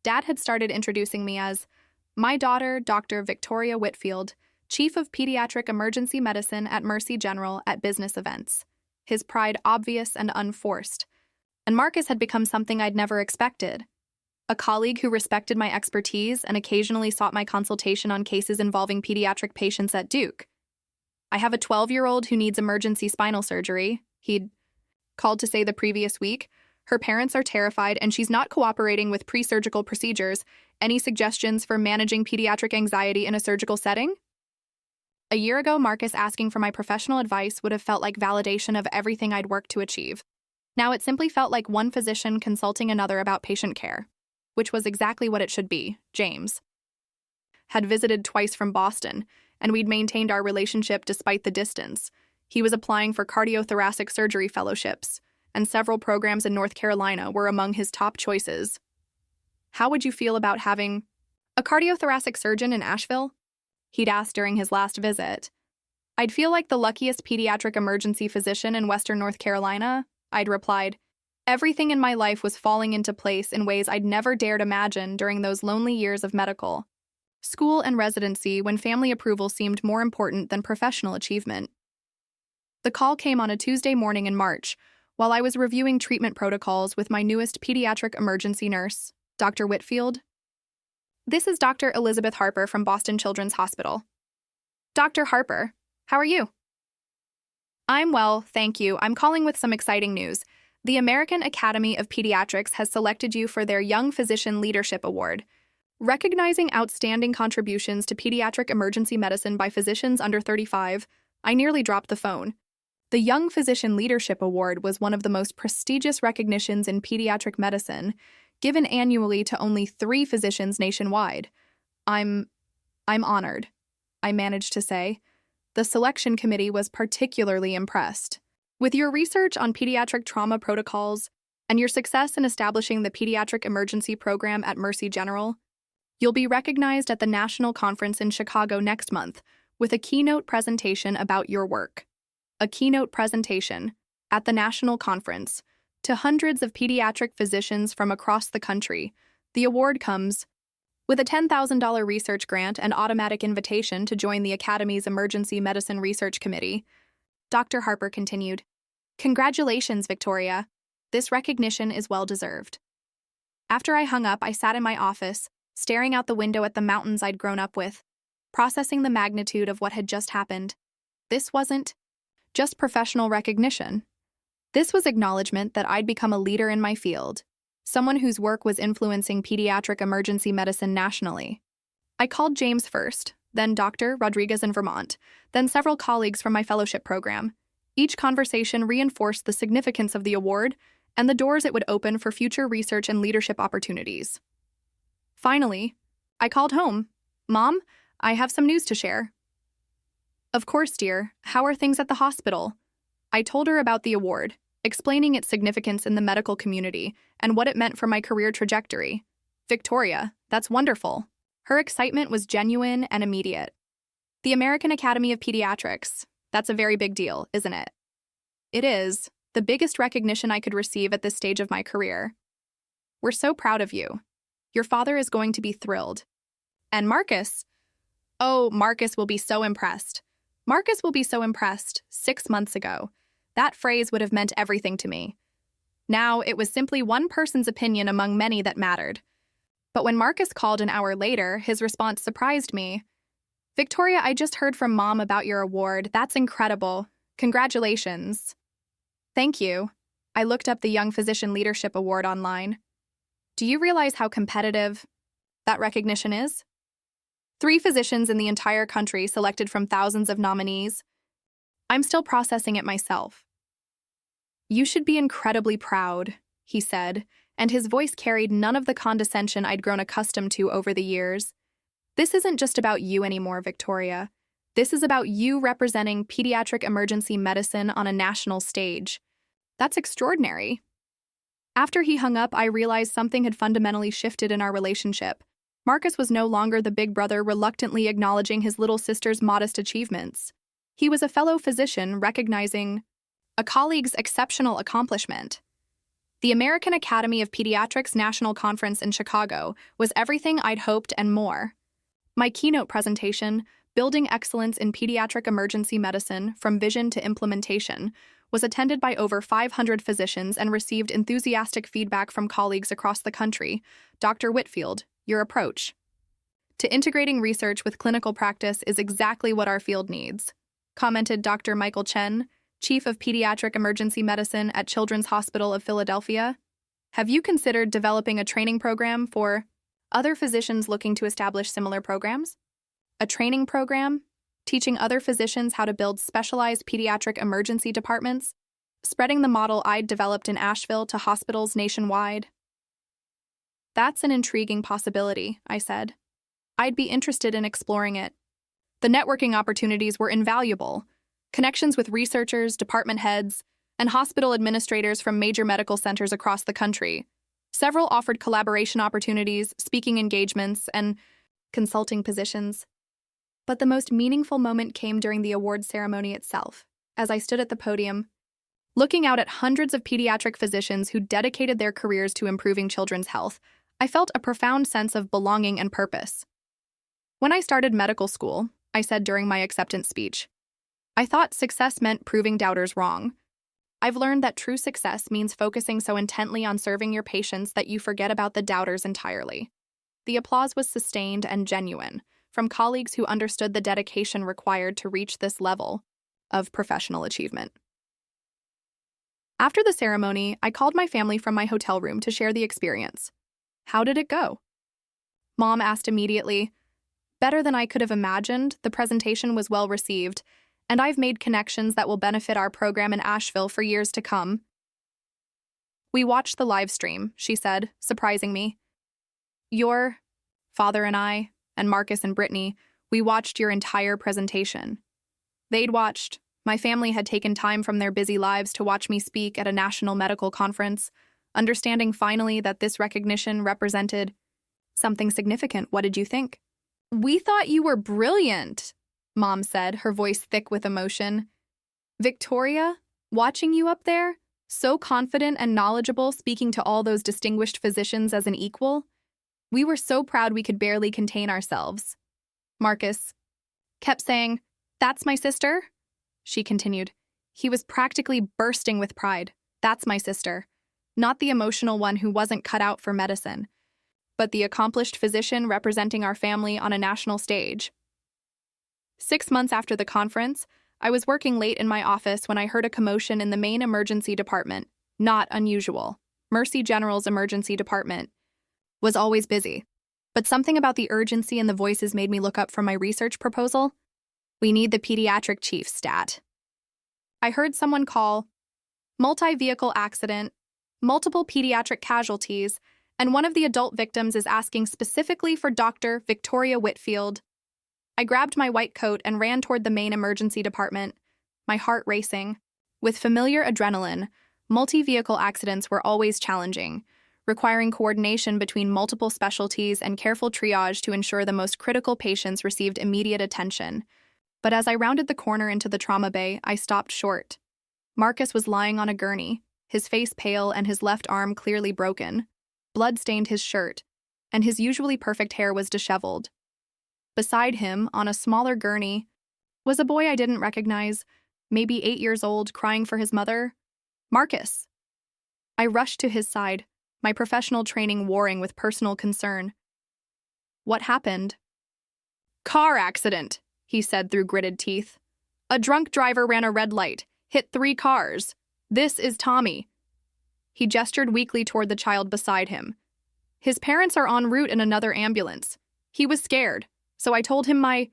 Dad had started introducing me as my daughter, Dr. Victoria Whitfield, Chief of Pediatric Emergency Medicine at Mercy General at business events. His pride obvious and unforced. And Marcus had become something I'd never expected. A colleague who respected my expertise and occasionally sought my consultation on cases involving pediatric patients at Duke. I have a 12-year-old who needs emergency spinal surgery, he'd called to say the previous week. Her parents are terrified and she's not cooperating with pre-surgical procedures. Any suggestions for managing pediatric anxiety in a surgical setting? A year ago, Marcus asking for my professional advice would have felt like validation of everything I'd worked to achieve. Now it simply felt like one physician consulting another about patient care, which was exactly what it should be. James had visited twice from Boston, and we'd maintained our relationship despite the distance. He was applying for cardiothoracic surgery fellowships, and several programs in North Carolina were among his top choices. How would you feel about having a cardiothoracic surgeon in Asheville? He'd asked during his last visit. I'd feel like the luckiest pediatric emergency physician in Western North Carolina, I'd replied. Everything in my life was falling into place in ways I'd never dared imagine during those lonely years of medical school and residency when family approval seemed more important than professional achievement. The call came on a Tuesday morning in March, while I was reviewing treatment protocols with my newest pediatric emergency nurse, Dr. Whitfield. This is Dr. Elizabeth Harper from Boston Children's Hospital. Dr. Harper, how are you? I'm well, thank you. I'm calling with some exciting news. The American Academy of Pediatrics has selected you for their Young Physician Leadership Award. Recognizing outstanding contributions to pediatric emergency medicine by physicians under 35, I nearly dropped the phone. The Young Physician Leadership Award was one of the most prestigious recognitions in pediatric medicine, given annually to only 3 physicians nationwide. I'm honored, I managed to say. The selection committee was particularly impressed. With your research on pediatric trauma protocols and your success in establishing the pediatric emergency program at Mercy General, you'll be recognized at the national conference in Chicago next month with a keynote presentation about your work. A keynote presentation at the national conference to hundreds of pediatric physicians from across the country. The award comes with a $10,000 research grant and automatic invitation to join the Academy's Emergency Medicine Research Committee. Dr. Harper continued, "Congratulations, Victoria. This recognition is well-deserved." After I hung up, I sat in my office, staring out the window at the mountains I'd grown up with, processing the magnitude of what had just happened. This wasn't just professional recognition. This was acknowledgement that I'd become a leader in my field, someone whose work was influencing pediatric emergency medicine nationally. I called James first, then Dr. Rodriguez in Vermont, then several colleagues from my fellowship program. Each conversation reinforced the significance of the award and the doors it would open for future research and leadership opportunities. Finally, I called home. Mom, I have some news to share. Of course, dear. How are things at the hospital? I told her about the award, explaining its significance in the medical community and what it meant for my career trajectory. Victoria, that's wonderful. Her excitement was genuine and immediate. The American Academy of Pediatrics, that's a very big deal, isn't it? It is, the biggest recognition I could receive at this stage of my career. We're so proud of you. Your father is going to be thrilled. And Marcus? Oh, Marcus will be so impressed. Marcus will be so impressed 6 months ago. That phrase would have meant everything to me. Now, it was simply one person's opinion among many that mattered. But when Marcus called an hour later, his response surprised me. Victoria, I just heard from Mom about your award. That's incredible. Congratulations. Thank you. I looked up the Young Physician Leadership Award online. Do you realize how competitive that recognition is? 3 physicians in the entire country selected from thousands of nominees. I'm still processing it myself. You should be incredibly proud, he said, and his voice carried none of the condescension I'd grown accustomed to over the years. This isn't just about you anymore, Victoria. This is about you representing pediatric emergency medicine on a national stage. That's extraordinary. After he hung up, I realized something had fundamentally shifted in our relationship. Marcus was no longer the big brother reluctantly acknowledging his little sister's modest achievements. He was a fellow physician recognizing a colleague's exceptional accomplishment. The American Academy of Pediatrics National Conference in Chicago was everything I'd hoped and more. My keynote presentation, Building Excellence in Pediatric Emergency Medicine from Vision to Implementation, was attended by over 500 physicians and received enthusiastic feedback from colleagues across the country. Dr. Whitfield, your approach to integrating research with clinical practice is exactly what our field needs, commented Dr. Michael Chen, Chief of Pediatric Emergency Medicine at Children's Hospital of Philadelphia. Have you considered developing a training program for other physicians looking to establish similar programs? A training program? Teaching other physicians how to build specialized pediatric emergency departments? Spreading the model I'd developed in Asheville to hospitals nationwide? That's an intriguing possibility, I said. I'd be interested in exploring it. The networking opportunities were invaluable. Connections with researchers, department heads, and hospital administrators from major medical centers across the country. Several offered collaboration opportunities, speaking engagements, and consulting positions. But the most meaningful moment came during the award ceremony itself, as I stood at the podium, looking out at hundreds of pediatric physicians who dedicated their careers to improving children's health. I felt a profound sense of belonging and purpose. When I started medical school, I said during my acceptance speech, I thought success meant proving doubters wrong. I've learned that true success means focusing so intently on serving your patients that you forget about the doubters entirely. The applause was sustained and genuine, from colleagues who understood the dedication required to reach this level of professional achievement. After the ceremony, I called my family from my hotel room to share the experience. How did it go? Mom asked immediately. Better than I could have imagined, the presentation was well received, and I've made connections that will benefit our program in Asheville for years to come. We watched the live stream, she said, surprising me. Your father and I, and Marcus and Brittany, we watched your entire presentation. They'd watched. My family had taken time from their busy lives to watch me speak at a national medical conference, understanding finally that this recognition represented something significant. What did you think? We thought you were brilliant, Mom said, her voice thick with emotion. Victoria, watching you up there, so confident and knowledgeable, speaking to all those distinguished physicians as an equal, we were so proud we could barely contain ourselves. Marcus kept saying, "That's my sister," she continued. He was practically bursting with pride. That's my sister. Not the emotional one who wasn't cut out for medicine, but the accomplished physician representing our family on a national stage. 6 months after the conference, I was working late in my office when I heard a commotion in the main emergency department. Not unusual. Mercy General's emergency department was always busy. But something about the urgency and the voices made me look up from my research proposal. We need the pediatric chief stat. I heard someone call multi-vehicle accident, multiple pediatric casualties, and one of the adult victims is asking specifically for Dr. Victoria Whitfield. I grabbed my white coat and ran toward the main emergency department, my heart racing. With familiar adrenaline, multi-vehicle accidents were always challenging, requiring coordination between multiple specialties and careful triage to ensure the most critical patients received immediate attention. But as I rounded the corner into the trauma bay, I stopped short. Marcus was lying on a gurney, his face pale and his left arm clearly broken. Blood stained his shirt, and his usually perfect hair was disheveled. Beside him, on a smaller gurney, was a boy I didn't recognize, maybe 8 years old, crying for his mother. Marcus! I rushed to his side, my professional training warring with personal concern. What happened? Car accident, he said through gritted teeth. A drunk driver ran a red light, hit 3 cars. This is Tommy. He gestured weakly toward the child beside him. His parents are en route in another ambulance. He was scared, so I told him my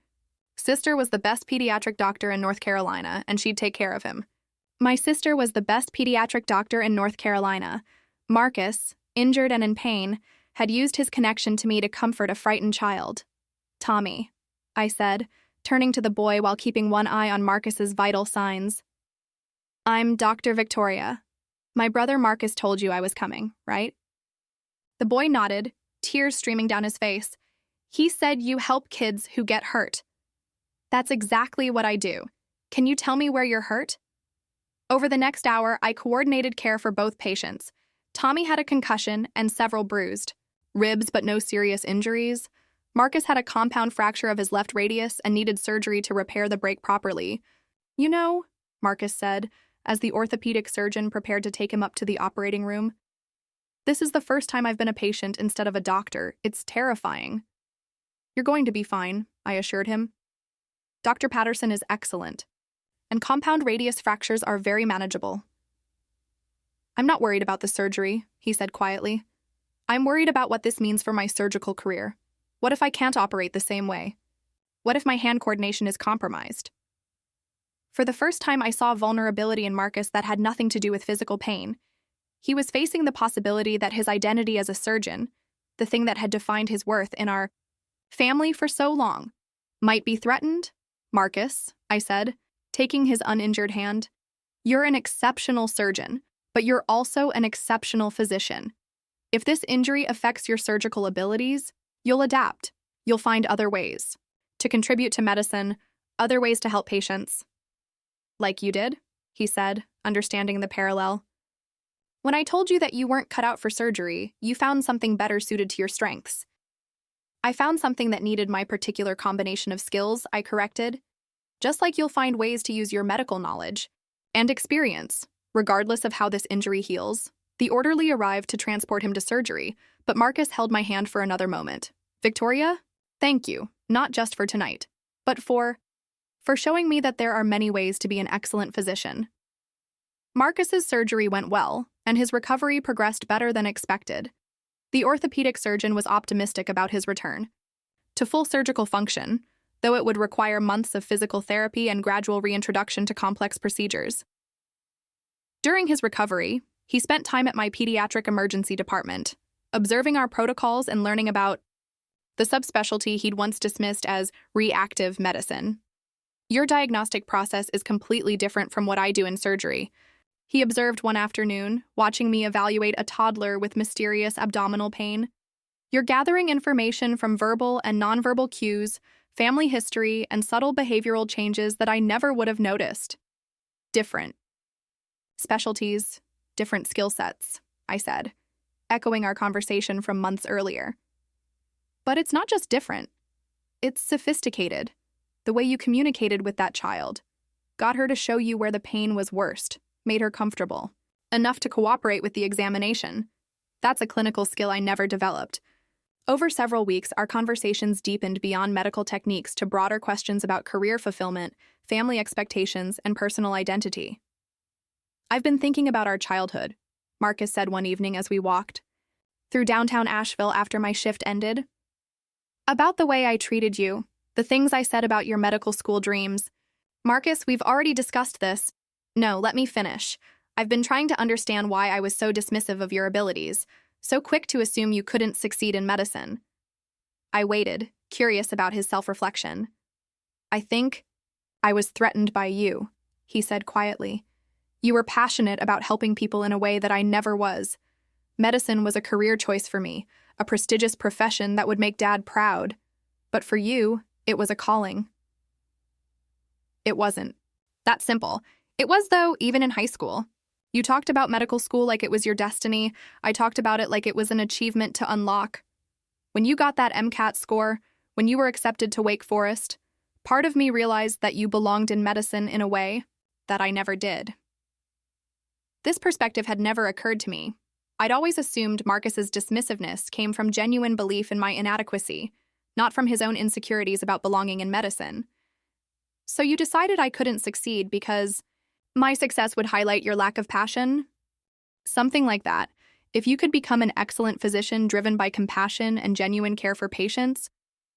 sister was the best pediatric doctor in North Carolina and she'd take care of him. My sister was the best pediatric doctor in North Carolina. Marcus, injured and in pain, had used his connection to me to comfort a frightened child. Tommy, I said, turning to the boy while keeping one eye on Marcus's vital signs. I'm Dr. Victoria. My brother Marcus told you I was coming, right? The boy nodded, tears streaming down his face. He said you help kids who get hurt. That's exactly what I do. Can you tell me where you're hurt? Over the next hour, I coordinated care for both patients. Tommy had a concussion and several bruised ribs, but no serious injuries. Marcus had a compound fracture of his left radius and needed surgery to repair the break properly. You know, Marcus said, as the orthopedic surgeon prepared to take him up to the operating room. This is the first time I've been a patient instead of a doctor. It's terrifying. You're going to be fine, I assured him. Dr. Patterson is excellent, and compound radius fractures are very manageable. I'm not worried about the surgery, he said quietly. I'm worried about what this means for my surgical career. What if I can't operate the same way? What if my hand coordination is compromised? For the first time, I saw vulnerability in Marcus that had nothing to do with physical pain. He was facing the possibility that his identity as a surgeon, the thing that had defined his worth in our family for so long, might be threatened. Marcus, I said, taking his uninjured hand, you're an exceptional surgeon, but you're also an exceptional physician. If this injury affects your surgical abilities, you'll adapt. You'll find other ways to contribute to medicine, other ways to help patients. Like you did, he said, understanding the parallel. When I told you that you weren't cut out for surgery, you found something better suited to your strengths. I found something that needed my particular combination of skills, I corrected. Just like you'll find ways to use your medical knowledge and experience, regardless of how this injury heals. The orderly arrived to transport him to surgery, but Marcus held my hand for another moment. Victoria, thank you, not just for tonight, but for showing me that there are many ways to be an excellent physician. Marcus's surgery went well, and his recovery progressed better than expected. The orthopedic surgeon was optimistic about his return to full surgical function, though it would require months of physical therapy and gradual reintroduction to complex procedures. During his recovery, he spent time at my pediatric emergency department, observing our protocols and learning about the subspecialty he'd once dismissed as reactive medicine. Your diagnostic process is completely different from what I do in surgery, he observed one afternoon, watching me evaluate a toddler with mysterious abdominal pain. You're gathering information from verbal and nonverbal cues, family history, and subtle behavioral changes that I never would have noticed. Different specialties, different skill sets, I said, echoing our conversation from months earlier. But it's not just different. It's sophisticated. The way you communicated with that child got her to show you where the pain was worst, made her comfortable, enough to cooperate with the examination. That's a clinical skill I never developed. Over several weeks, our conversations deepened beyond medical techniques to broader questions about career fulfillment, family expectations, and personal identity. "I've been thinking about our childhood," Marcus said one evening as we walked through downtown Asheville after my shift ended. "About the way I treated you, the things I said about your medical school dreams." "Marcus, we've already discussed this." "No, let me finish. I've been trying to understand why I was so dismissive of your abilities, so quick to assume you couldn't succeed in medicine." I waited, curious about his self-reflection. "I think I was threatened by you," he said quietly. "You were passionate about helping people in a way that I never was. Medicine was a career choice for me, a prestigious profession that would make Dad proud. But for you, it was a calling." "It wasn't. That simple. It was, though, even in high school. You talked about medical school like it was your destiny. I talked about it like it was an achievement to unlock. When you got that MCAT score, when you were accepted to Wake Forest, part of me realized that you belonged in medicine in a way that I never did." This perspective had never occurred to me. I'd always assumed Marcus's dismissiveness came from genuine belief in my inadequacy, not from his own insecurities about belonging in medicine. "So you decided I couldn't succeed because my success would highlight your lack of passion?" "Something like that. If you could become an excellent physician driven by compassion and genuine care for patients,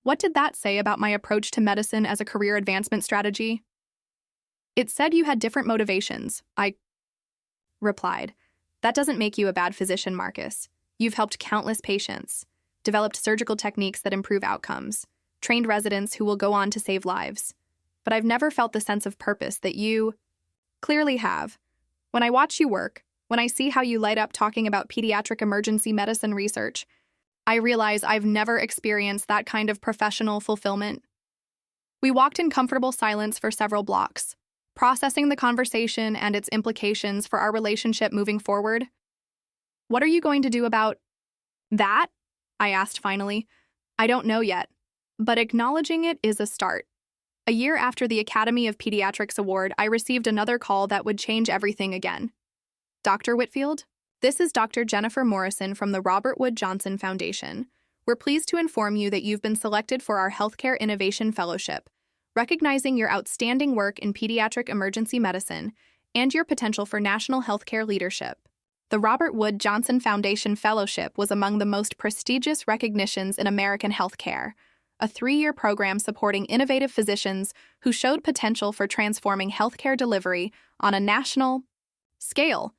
what did that say about my approach to medicine as a career advancement strategy?" "It said you had different motivations," I replied. "That doesn't make you a bad physician, Marcus. You've helped countless patients, developed surgical techniques that improve outcomes, trained residents who will go on to save lives. But I've never felt the sense of purpose that you clearly have. When I watch you work, when I see how you light up talking about pediatric emergency medicine research, I realize I've never experienced that kind of professional fulfillment." We walked in comfortable silence for several blocks, processing the conversation and its implications for our relationship moving forward. "What are you going to do about that?" I asked finally. "I don't know yet, but acknowledging it is a start." A year after the Academy of Pediatrics Award, I received another call that would change everything again. "Dr. Whitfield, this is Dr. Jennifer Morrison from the Robert Wood Johnson Foundation. We're pleased to inform you that you've been selected for our Healthcare Innovation Fellowship, recognizing your outstanding work in pediatric emergency medicine and your potential for national healthcare leadership." The Robert Wood Johnson Foundation Fellowship was among the most prestigious recognitions in American healthcare, a 3-year program supporting innovative physicians who showed potential for transforming healthcare delivery on a national scale.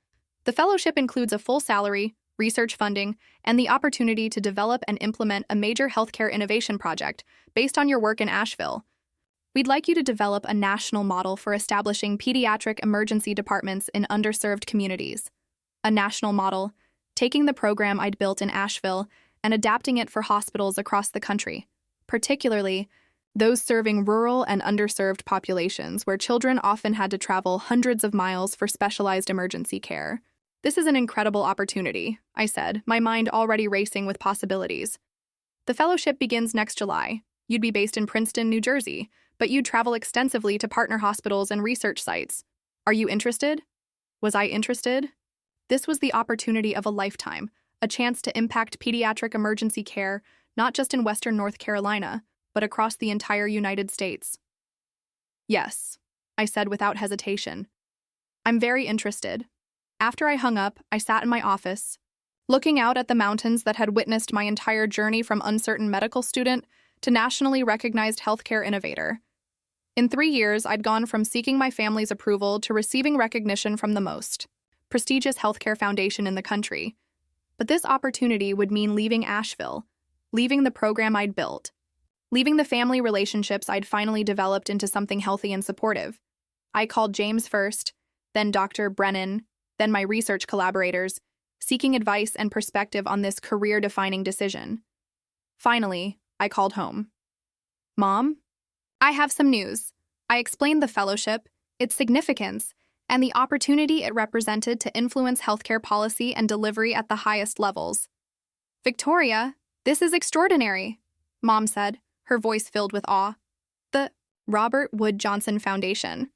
The fellowship includes a full salary, research funding, and the opportunity to develop and implement a major healthcare innovation project based on your work in Asheville. We'd like you to develop a national model for establishing pediatric emergency departments in underserved communities. A national model, taking the program I'd built in Asheville and adapting it for hospitals across the country, particularly those serving rural and underserved populations where children often had to travel hundreds of miles for specialized emergency care. "This is an incredible opportunity," I said, my mind already racing with possibilities. "The fellowship begins next July. You'd be based in Princeton, New Jersey, but you'd travel extensively to partner hospitals and research sites. Are you interested?" Was I interested? This was the opportunity of a lifetime, a chance to impact pediatric emergency care, not just in Western North Carolina, but across the entire United States. "Yes," I said without hesitation. "I'm very interested." After I hung up, I sat in my office, looking out at the mountains that had witnessed my entire journey from uncertain medical student to nationally recognized healthcare innovator. In 3 years, I'd gone from seeking my family's approval to receiving recognition from the most prestigious healthcare foundation in the country. But this opportunity would mean leaving Asheville, leaving the program I'd built, leaving the family relationships I'd finally developed into something healthy and supportive. I called James first, then Dr. Brennan, then my research collaborators, seeking advice and perspective on this career-defining decision. Finally, I called home. "Mom, I have some news." I explained the fellowship, its significance, and the opportunity it represented to influence healthcare policy and delivery at the highest levels. "Victoria, this is extraordinary," Mom said, her voice filled with awe. "The Robert Wood Johnson Foundation.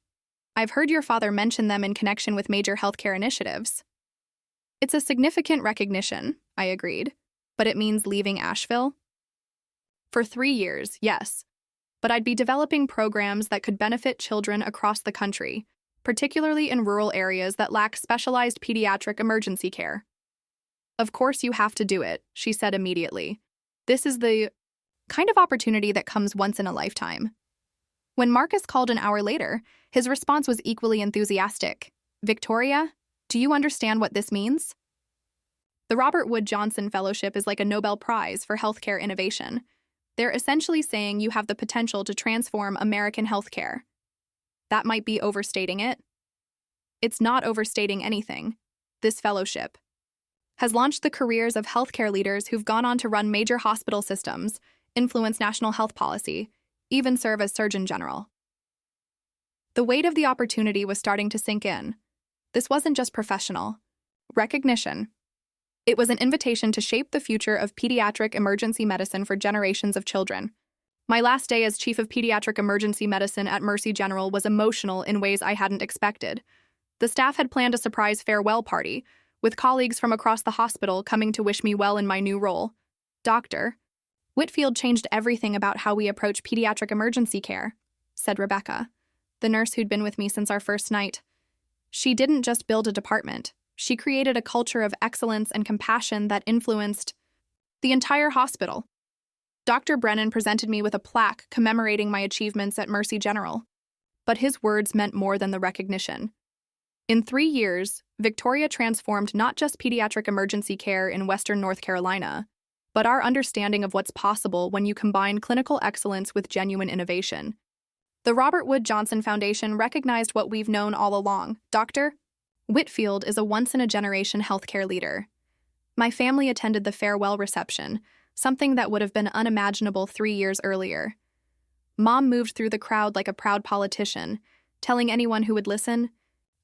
I've heard your father mention them in connection with major healthcare initiatives." "It's a significant recognition," I agreed, "but it means leaving Asheville." For 3 years, yes. But I'd be developing programs that could benefit children across the country, particularly in rural areas that lack specialized pediatric emergency care. Of course you have to do it, she said immediately. This is the kind of opportunity that comes once in a lifetime. When Marcus called an hour later, his response was equally enthusiastic. Victoria, do you understand what this means? The Robert Wood Johnson Fellowship is like a Nobel Prize for healthcare innovation. They're essentially saying you have the potential to transform American healthcare. That might be overstating it. It's not overstating anything. This fellowship has launched the careers of healthcare leaders who've gone on to run major hospital systems, influence national health policy, even serve as Surgeon General. The weight of the opportunity was starting to sink in. This wasn't just professional recognition. It was an invitation to shape the future of pediatric emergency medicine for generations of children. My last day as Chief of Pediatric Emergency Medicine at Mercy General was emotional in ways I hadn't expected. The staff had planned a surprise farewell party, with colleagues from across the hospital coming to wish me well in my new role. Dr. Whitfield changed everything about how we approach pediatric emergency care, said Rebecca, the nurse who'd been with me since our first night. She didn't just build a department. She created a culture of excellence and compassion that influenced the entire hospital. Dr. Brennan presented me with a plaque commemorating my achievements at Mercy General. But his words meant more than the recognition. In 3 years, Victoria transformed not just pediatric emergency care in Western North Carolina, but our understanding of what's possible when you combine clinical excellence with genuine innovation. The Robert Wood Johnson Foundation recognized what we've known all along. Dr. Whitfield is a once-in-a-generation healthcare leader. My family attended the farewell reception, something that would have been unimaginable 3 years earlier. Mom moved through the crowd like a proud politician, telling anyone who would listen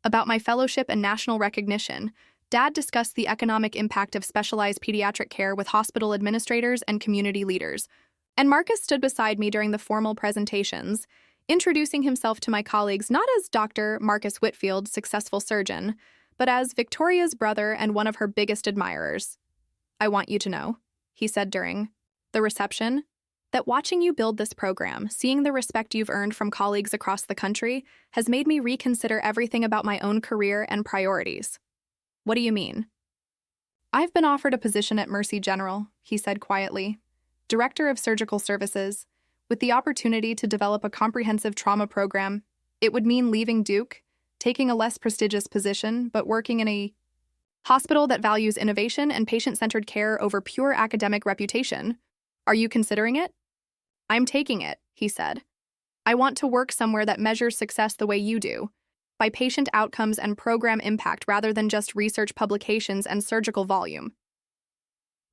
about my fellowship and national recognition. Dad discussed the economic impact of specialized pediatric care with hospital administrators and community leaders. And Marcus stood beside me during the formal presentations, introducing himself to my colleagues not as Dr. Marcus Whitfield, successful surgeon, but as Victoria's brother and one of her biggest admirers. I want you to know, he said during the reception, that watching you build this program, seeing the respect you've earned from colleagues across the country, has made me reconsider everything about my own career and priorities. What do you mean? I've been offered a position at Mercy General, he said quietly, Director of Surgical Services, with the opportunity to develop a comprehensive trauma program. It would mean leaving Duke, taking a less prestigious position, but working in a hospital that values innovation and patient-centered care over pure academic reputation. Are you considering it? I'm taking it, he said. I want to work somewhere that measures success the way you do, by patient outcomes and program impact rather than just research publications and surgical volume.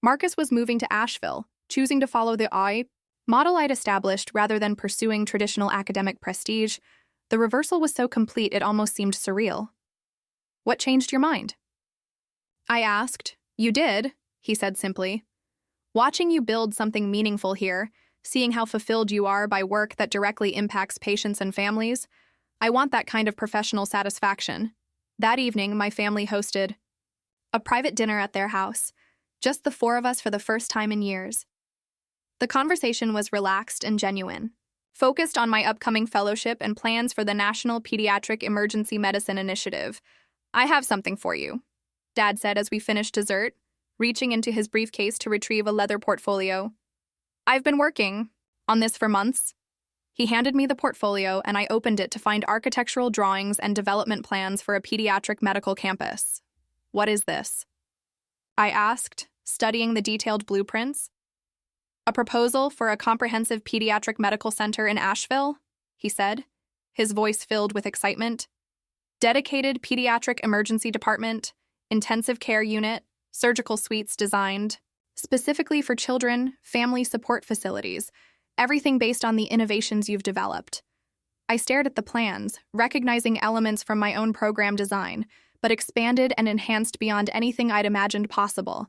Marcus was moving to Asheville, choosing to follow the model I'd established rather than pursuing traditional academic prestige. The reversal was so complete it almost seemed surreal. What changed your mind? I asked. You did, he said simply. Watching you build something meaningful here, seeing how fulfilled you are by work that directly impacts patients and families, I want that kind of professional satisfaction. That evening, my family hosted a private dinner at their house, just the 4 of us for the first time in years. The conversation was relaxed and genuine, focused on my upcoming fellowship and plans for the National Pediatric Emergency Medicine Initiative. I have something for you, Dad said as we finished dessert, reaching into his briefcase to retrieve a leather portfolio. I've been working on this for months. He handed me the portfolio and I opened it to find architectural drawings and development plans for a pediatric medical campus. What is this? I asked, studying the detailed blueprints. A proposal for a comprehensive pediatric medical center in Asheville, he said, his voice filled with excitement. Dedicated pediatric emergency department, intensive care unit, surgical suites designed specifically for children, family support facilities, everything based on the innovations you've developed. I stared at the plans, recognizing elements from my own program design, but expanded and enhanced beyond anything I'd imagined possible.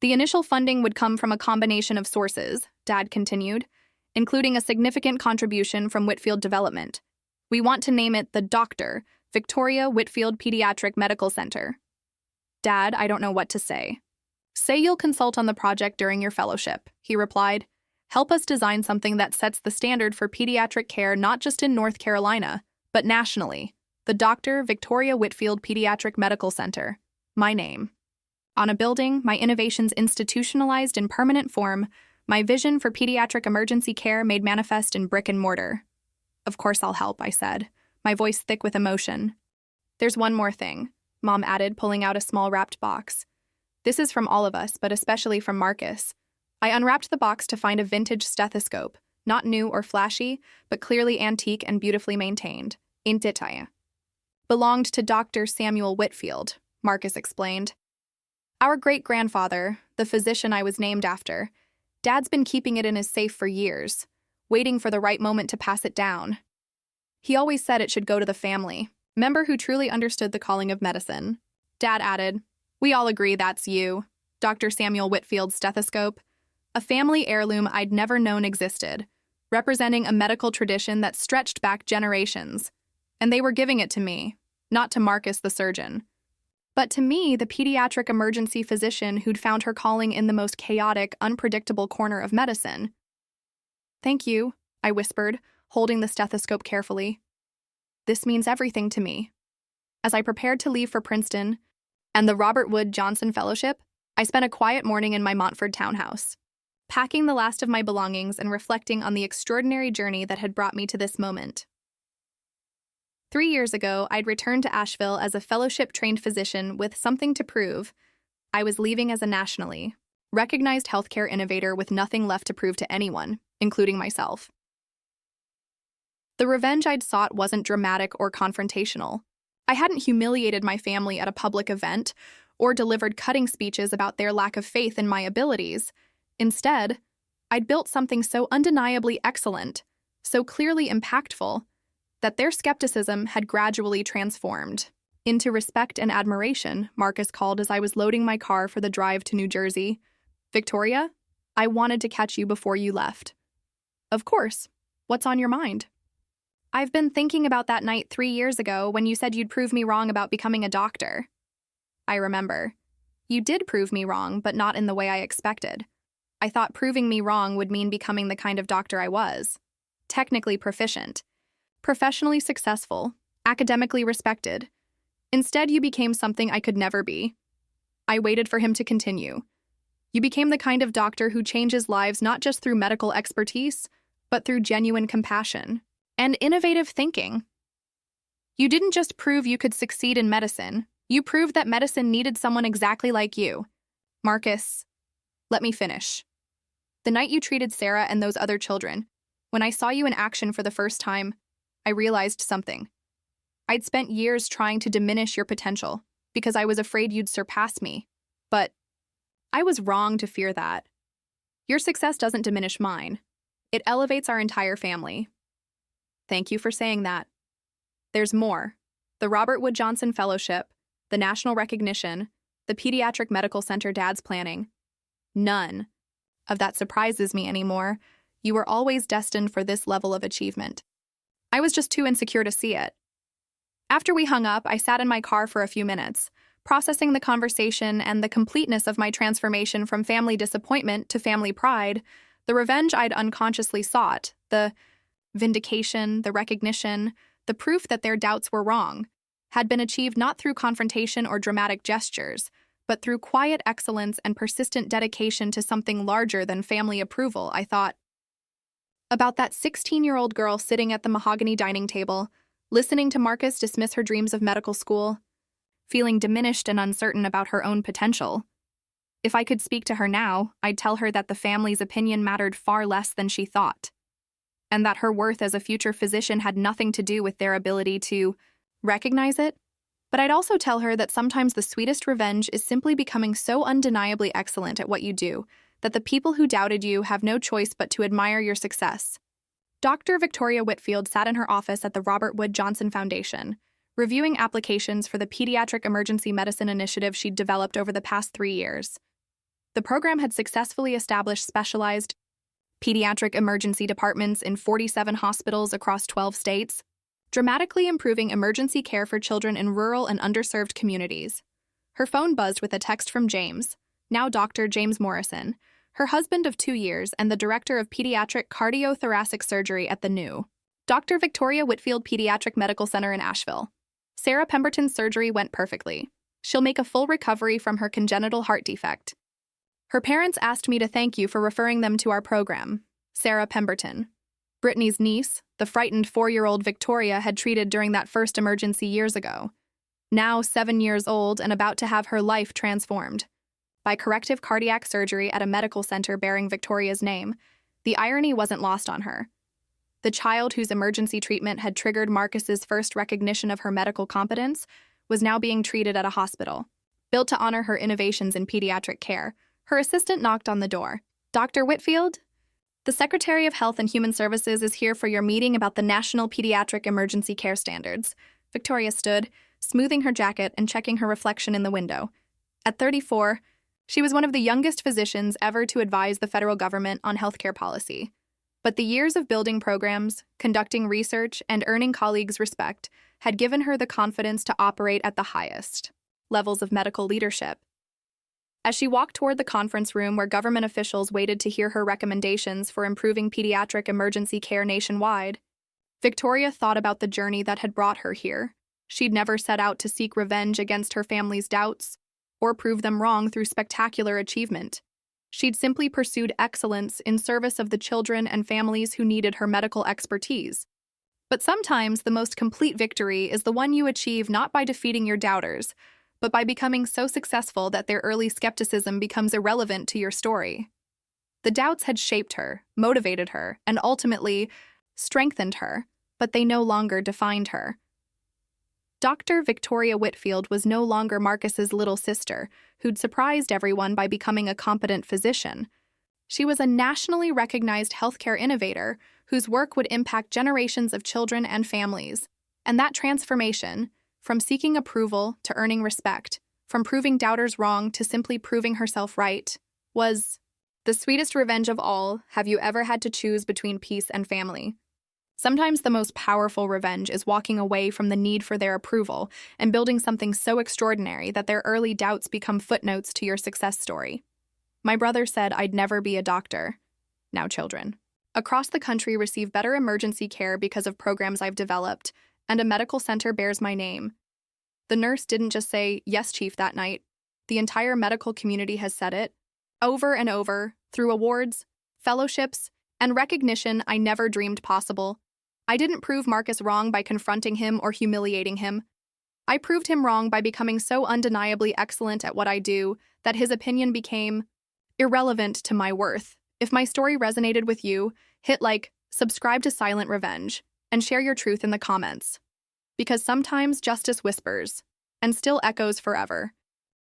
The initial funding would come from a combination of sources, Dad continued, including a significant contribution from Whitfield Development. We want to name it the Dr. Victoria Whitfield Pediatric Medical Center. Dad, I don't know what to say. Say you'll consult on the project during your fellowship, he replied. Help us design something that sets the standard for pediatric care not just in North Carolina, but nationally. The Dr. Victoria Whitfield Pediatric Medical Center. My name. On a building, my innovations institutionalized in permanent form, my vision for pediatric emergency care made manifest in brick and mortar. Of course I'll help, I said, my voice thick with emotion. There's one more thing, Mom added, pulling out a small wrapped box. This is from all of us, but especially from Marcus. I unwrapped the box to find a vintage stethoscope, not new or flashy, but clearly antique and beautifully maintained. In detached. Belonged to Dr. Samuel Whitfield, Marcus explained. Our great-grandfather, the physician I was named after, Dad's been keeping it in his safe for years, waiting for the right moment to pass it down. He always said it should go to the family, member who truly understood the calling of medicine. Dad added, "We all agree that's you, Dr. Samuel Whitfield's stethoscope, a family heirloom I'd never known existed, representing a medical tradition that stretched back generations. And they were giving it to me, not to Marcus the surgeon, but to me, the pediatric emergency physician who'd found her calling in the most chaotic, unpredictable corner of medicine." "Thank you," I whispered, holding the stethoscope carefully. "This means everything to me." As I prepared to leave for Princeton and the Robert Wood Johnson Fellowship, I spent a quiet morning in my Montford townhouse, packing the last of my belongings and reflecting on the extraordinary journey that had brought me to this moment. 3 years ago, I'd returned to Asheville as a fellowship-trained physician with something to prove. I was leaving as a nationally recognized healthcare innovator with nothing left to prove to anyone, including myself. The revenge I'd sought wasn't dramatic or confrontational. I hadn't humiliated my family at a public event or delivered cutting speeches about their lack of faith in my abilities. Instead, I'd built something so undeniably excellent, so clearly impactful, that their skepticism had gradually transformed into respect and admiration, Marcus called as I was loading my car for the drive to New Jersey. "Victoria, I wanted to catch you before you left." "Of course. What's on your mind?" "I've been thinking about that night 3 years ago when you said you'd prove me wrong about becoming a doctor." "I remember. You did prove me wrong, but not in the way I expected. I thought proving me wrong would mean becoming the kind of doctor I was. Technically proficient, professionally successful, academically respected. Instead, you became something I could never be." I waited for him to continue. "You became the kind of doctor who changes lives not just through medical expertise, but through genuine compassion and innovative thinking. You didn't just prove you could succeed in medicine, you proved that medicine needed someone exactly like you." "Marcus, let me finish. The night you treated Sarah and those other children, when I saw you in action for the first time, I realized something. I'd spent years trying to diminish your potential because I was afraid you'd surpass me. But I was wrong to fear that. Your success doesn't diminish mine. It elevates our entire family." "Thank you for saying that. There's more. The Robert Wood Johnson Fellowship, the national recognition, the Pediatric Medical Center Dad's planning. None of that surprises me anymore. You were always destined for this level of achievement. I was just too insecure to see it." After we hung up, I sat in my car for a few minutes, processing the conversation and the completeness of my transformation from family disappointment to family pride, the revenge I'd unconsciously sought, the vindication, the recognition, the proof that their doubts were wrong, had been achieved not through confrontation or dramatic gestures, but through quiet excellence and persistent dedication to something larger than family approval. I thought about that 16-year-old girl sitting at the mahogany dining table, listening to Marcus dismiss her dreams of medical school, feeling diminished and uncertain about her own potential. If I could speak to her now, I'd tell her that the family's opinion mattered far less than she thought, and that her worth as a future physician had nothing to do with their ability to recognize it. But I'd also tell her that sometimes the sweetest revenge is simply becoming so undeniably excellent at what you do that the people who doubted you have no choice but to admire your success. Dr. Victoria Whitfield sat in her office at the Robert Wood Johnson Foundation, reviewing applications for the Pediatric Emergency Medicine initiative she'd developed over the past 3 years. The program had successfully established specialized pediatric emergency departments in 47 hospitals across 12 states, dramatically improving emergency care for children in rural and underserved communities. Her phone buzzed with a text from James, now Dr. James Morrison, her husband of 2 years, and the director of pediatric cardiothoracic surgery at the new Dr. Victoria Whitfield Pediatric Medical Center in Asheville. Sarah Pemberton's surgery went perfectly. She'll make a full recovery from her congenital heart defect. Her parents asked me to thank you for referring them to our program. Sarah Pemberton, Brittany's niece, the frightened 4-year-old Victoria had treated during that first emergency years ago. Now 7 years old and about to have her life transformed by corrective cardiac surgery at a medical center bearing Victoria's name. The irony wasn't lost on her. The child whose emergency treatment had triggered Marcus's first recognition of her medical competence was now being treated at a hospital. Built to honor her innovations in pediatric care, her assistant knocked on the door. "Dr. Whitfield? The Secretary of Health and Human Services is here for your meeting about the National Pediatric Emergency Care Standards." Victoria stood, smoothing her jacket and checking her reflection in the window. At 34, she was one of the youngest physicians ever to advise the federal government on healthcare policy. But the years of building programs, conducting research, and earning colleagues' respect had given her the confidence to operate at the highest levels of medical leadership. As she walked toward the conference room where government officials waited to hear her recommendations for improving pediatric emergency care nationwide, Victoria thought about the journey that had brought her here. She'd never set out to seek revenge against her family's doubts or prove them wrong through spectacular achievement. She'd simply pursued excellence in service of the children and families who needed her medical expertise. But sometimes the most complete victory is the one you achieve not by defeating your doubters, but by becoming so successful that their early skepticism becomes irrelevant to your story. The doubts had shaped her, motivated her, and ultimately strengthened her, but they no longer defined her. Dr. Victoria Whitfield was no longer Marcus's little sister, who'd surprised everyone by becoming a competent physician. She was a nationally recognized healthcare innovator whose work would impact generations of children and families. And that transformation, from seeking approval to earning respect, from proving doubters wrong to simply proving herself right, was the sweetest revenge of all. Have you ever had to choose between peace and family? Sometimes the most powerful revenge is walking away from the need for their approval and building something so extraordinary that their early doubts become footnotes to your success story. My brother said I'd never be a doctor. Now children across the country receive better emergency care because of programs I've developed, and a medical center bears my name. The nurse didn't just say, "Yes, Chief," that night. The entire medical community has said it, over and over, through awards, fellowships, and recognition I never dreamed possible. I didn't prove Marcus wrong by confronting him or humiliating him. I proved him wrong by becoming so undeniably excellent at what I do that his opinion became irrelevant to my worth. If my story resonated with you, hit like, subscribe to Silent Revenge, and share your truth in the comments. Because sometimes justice whispers, and still echoes forever.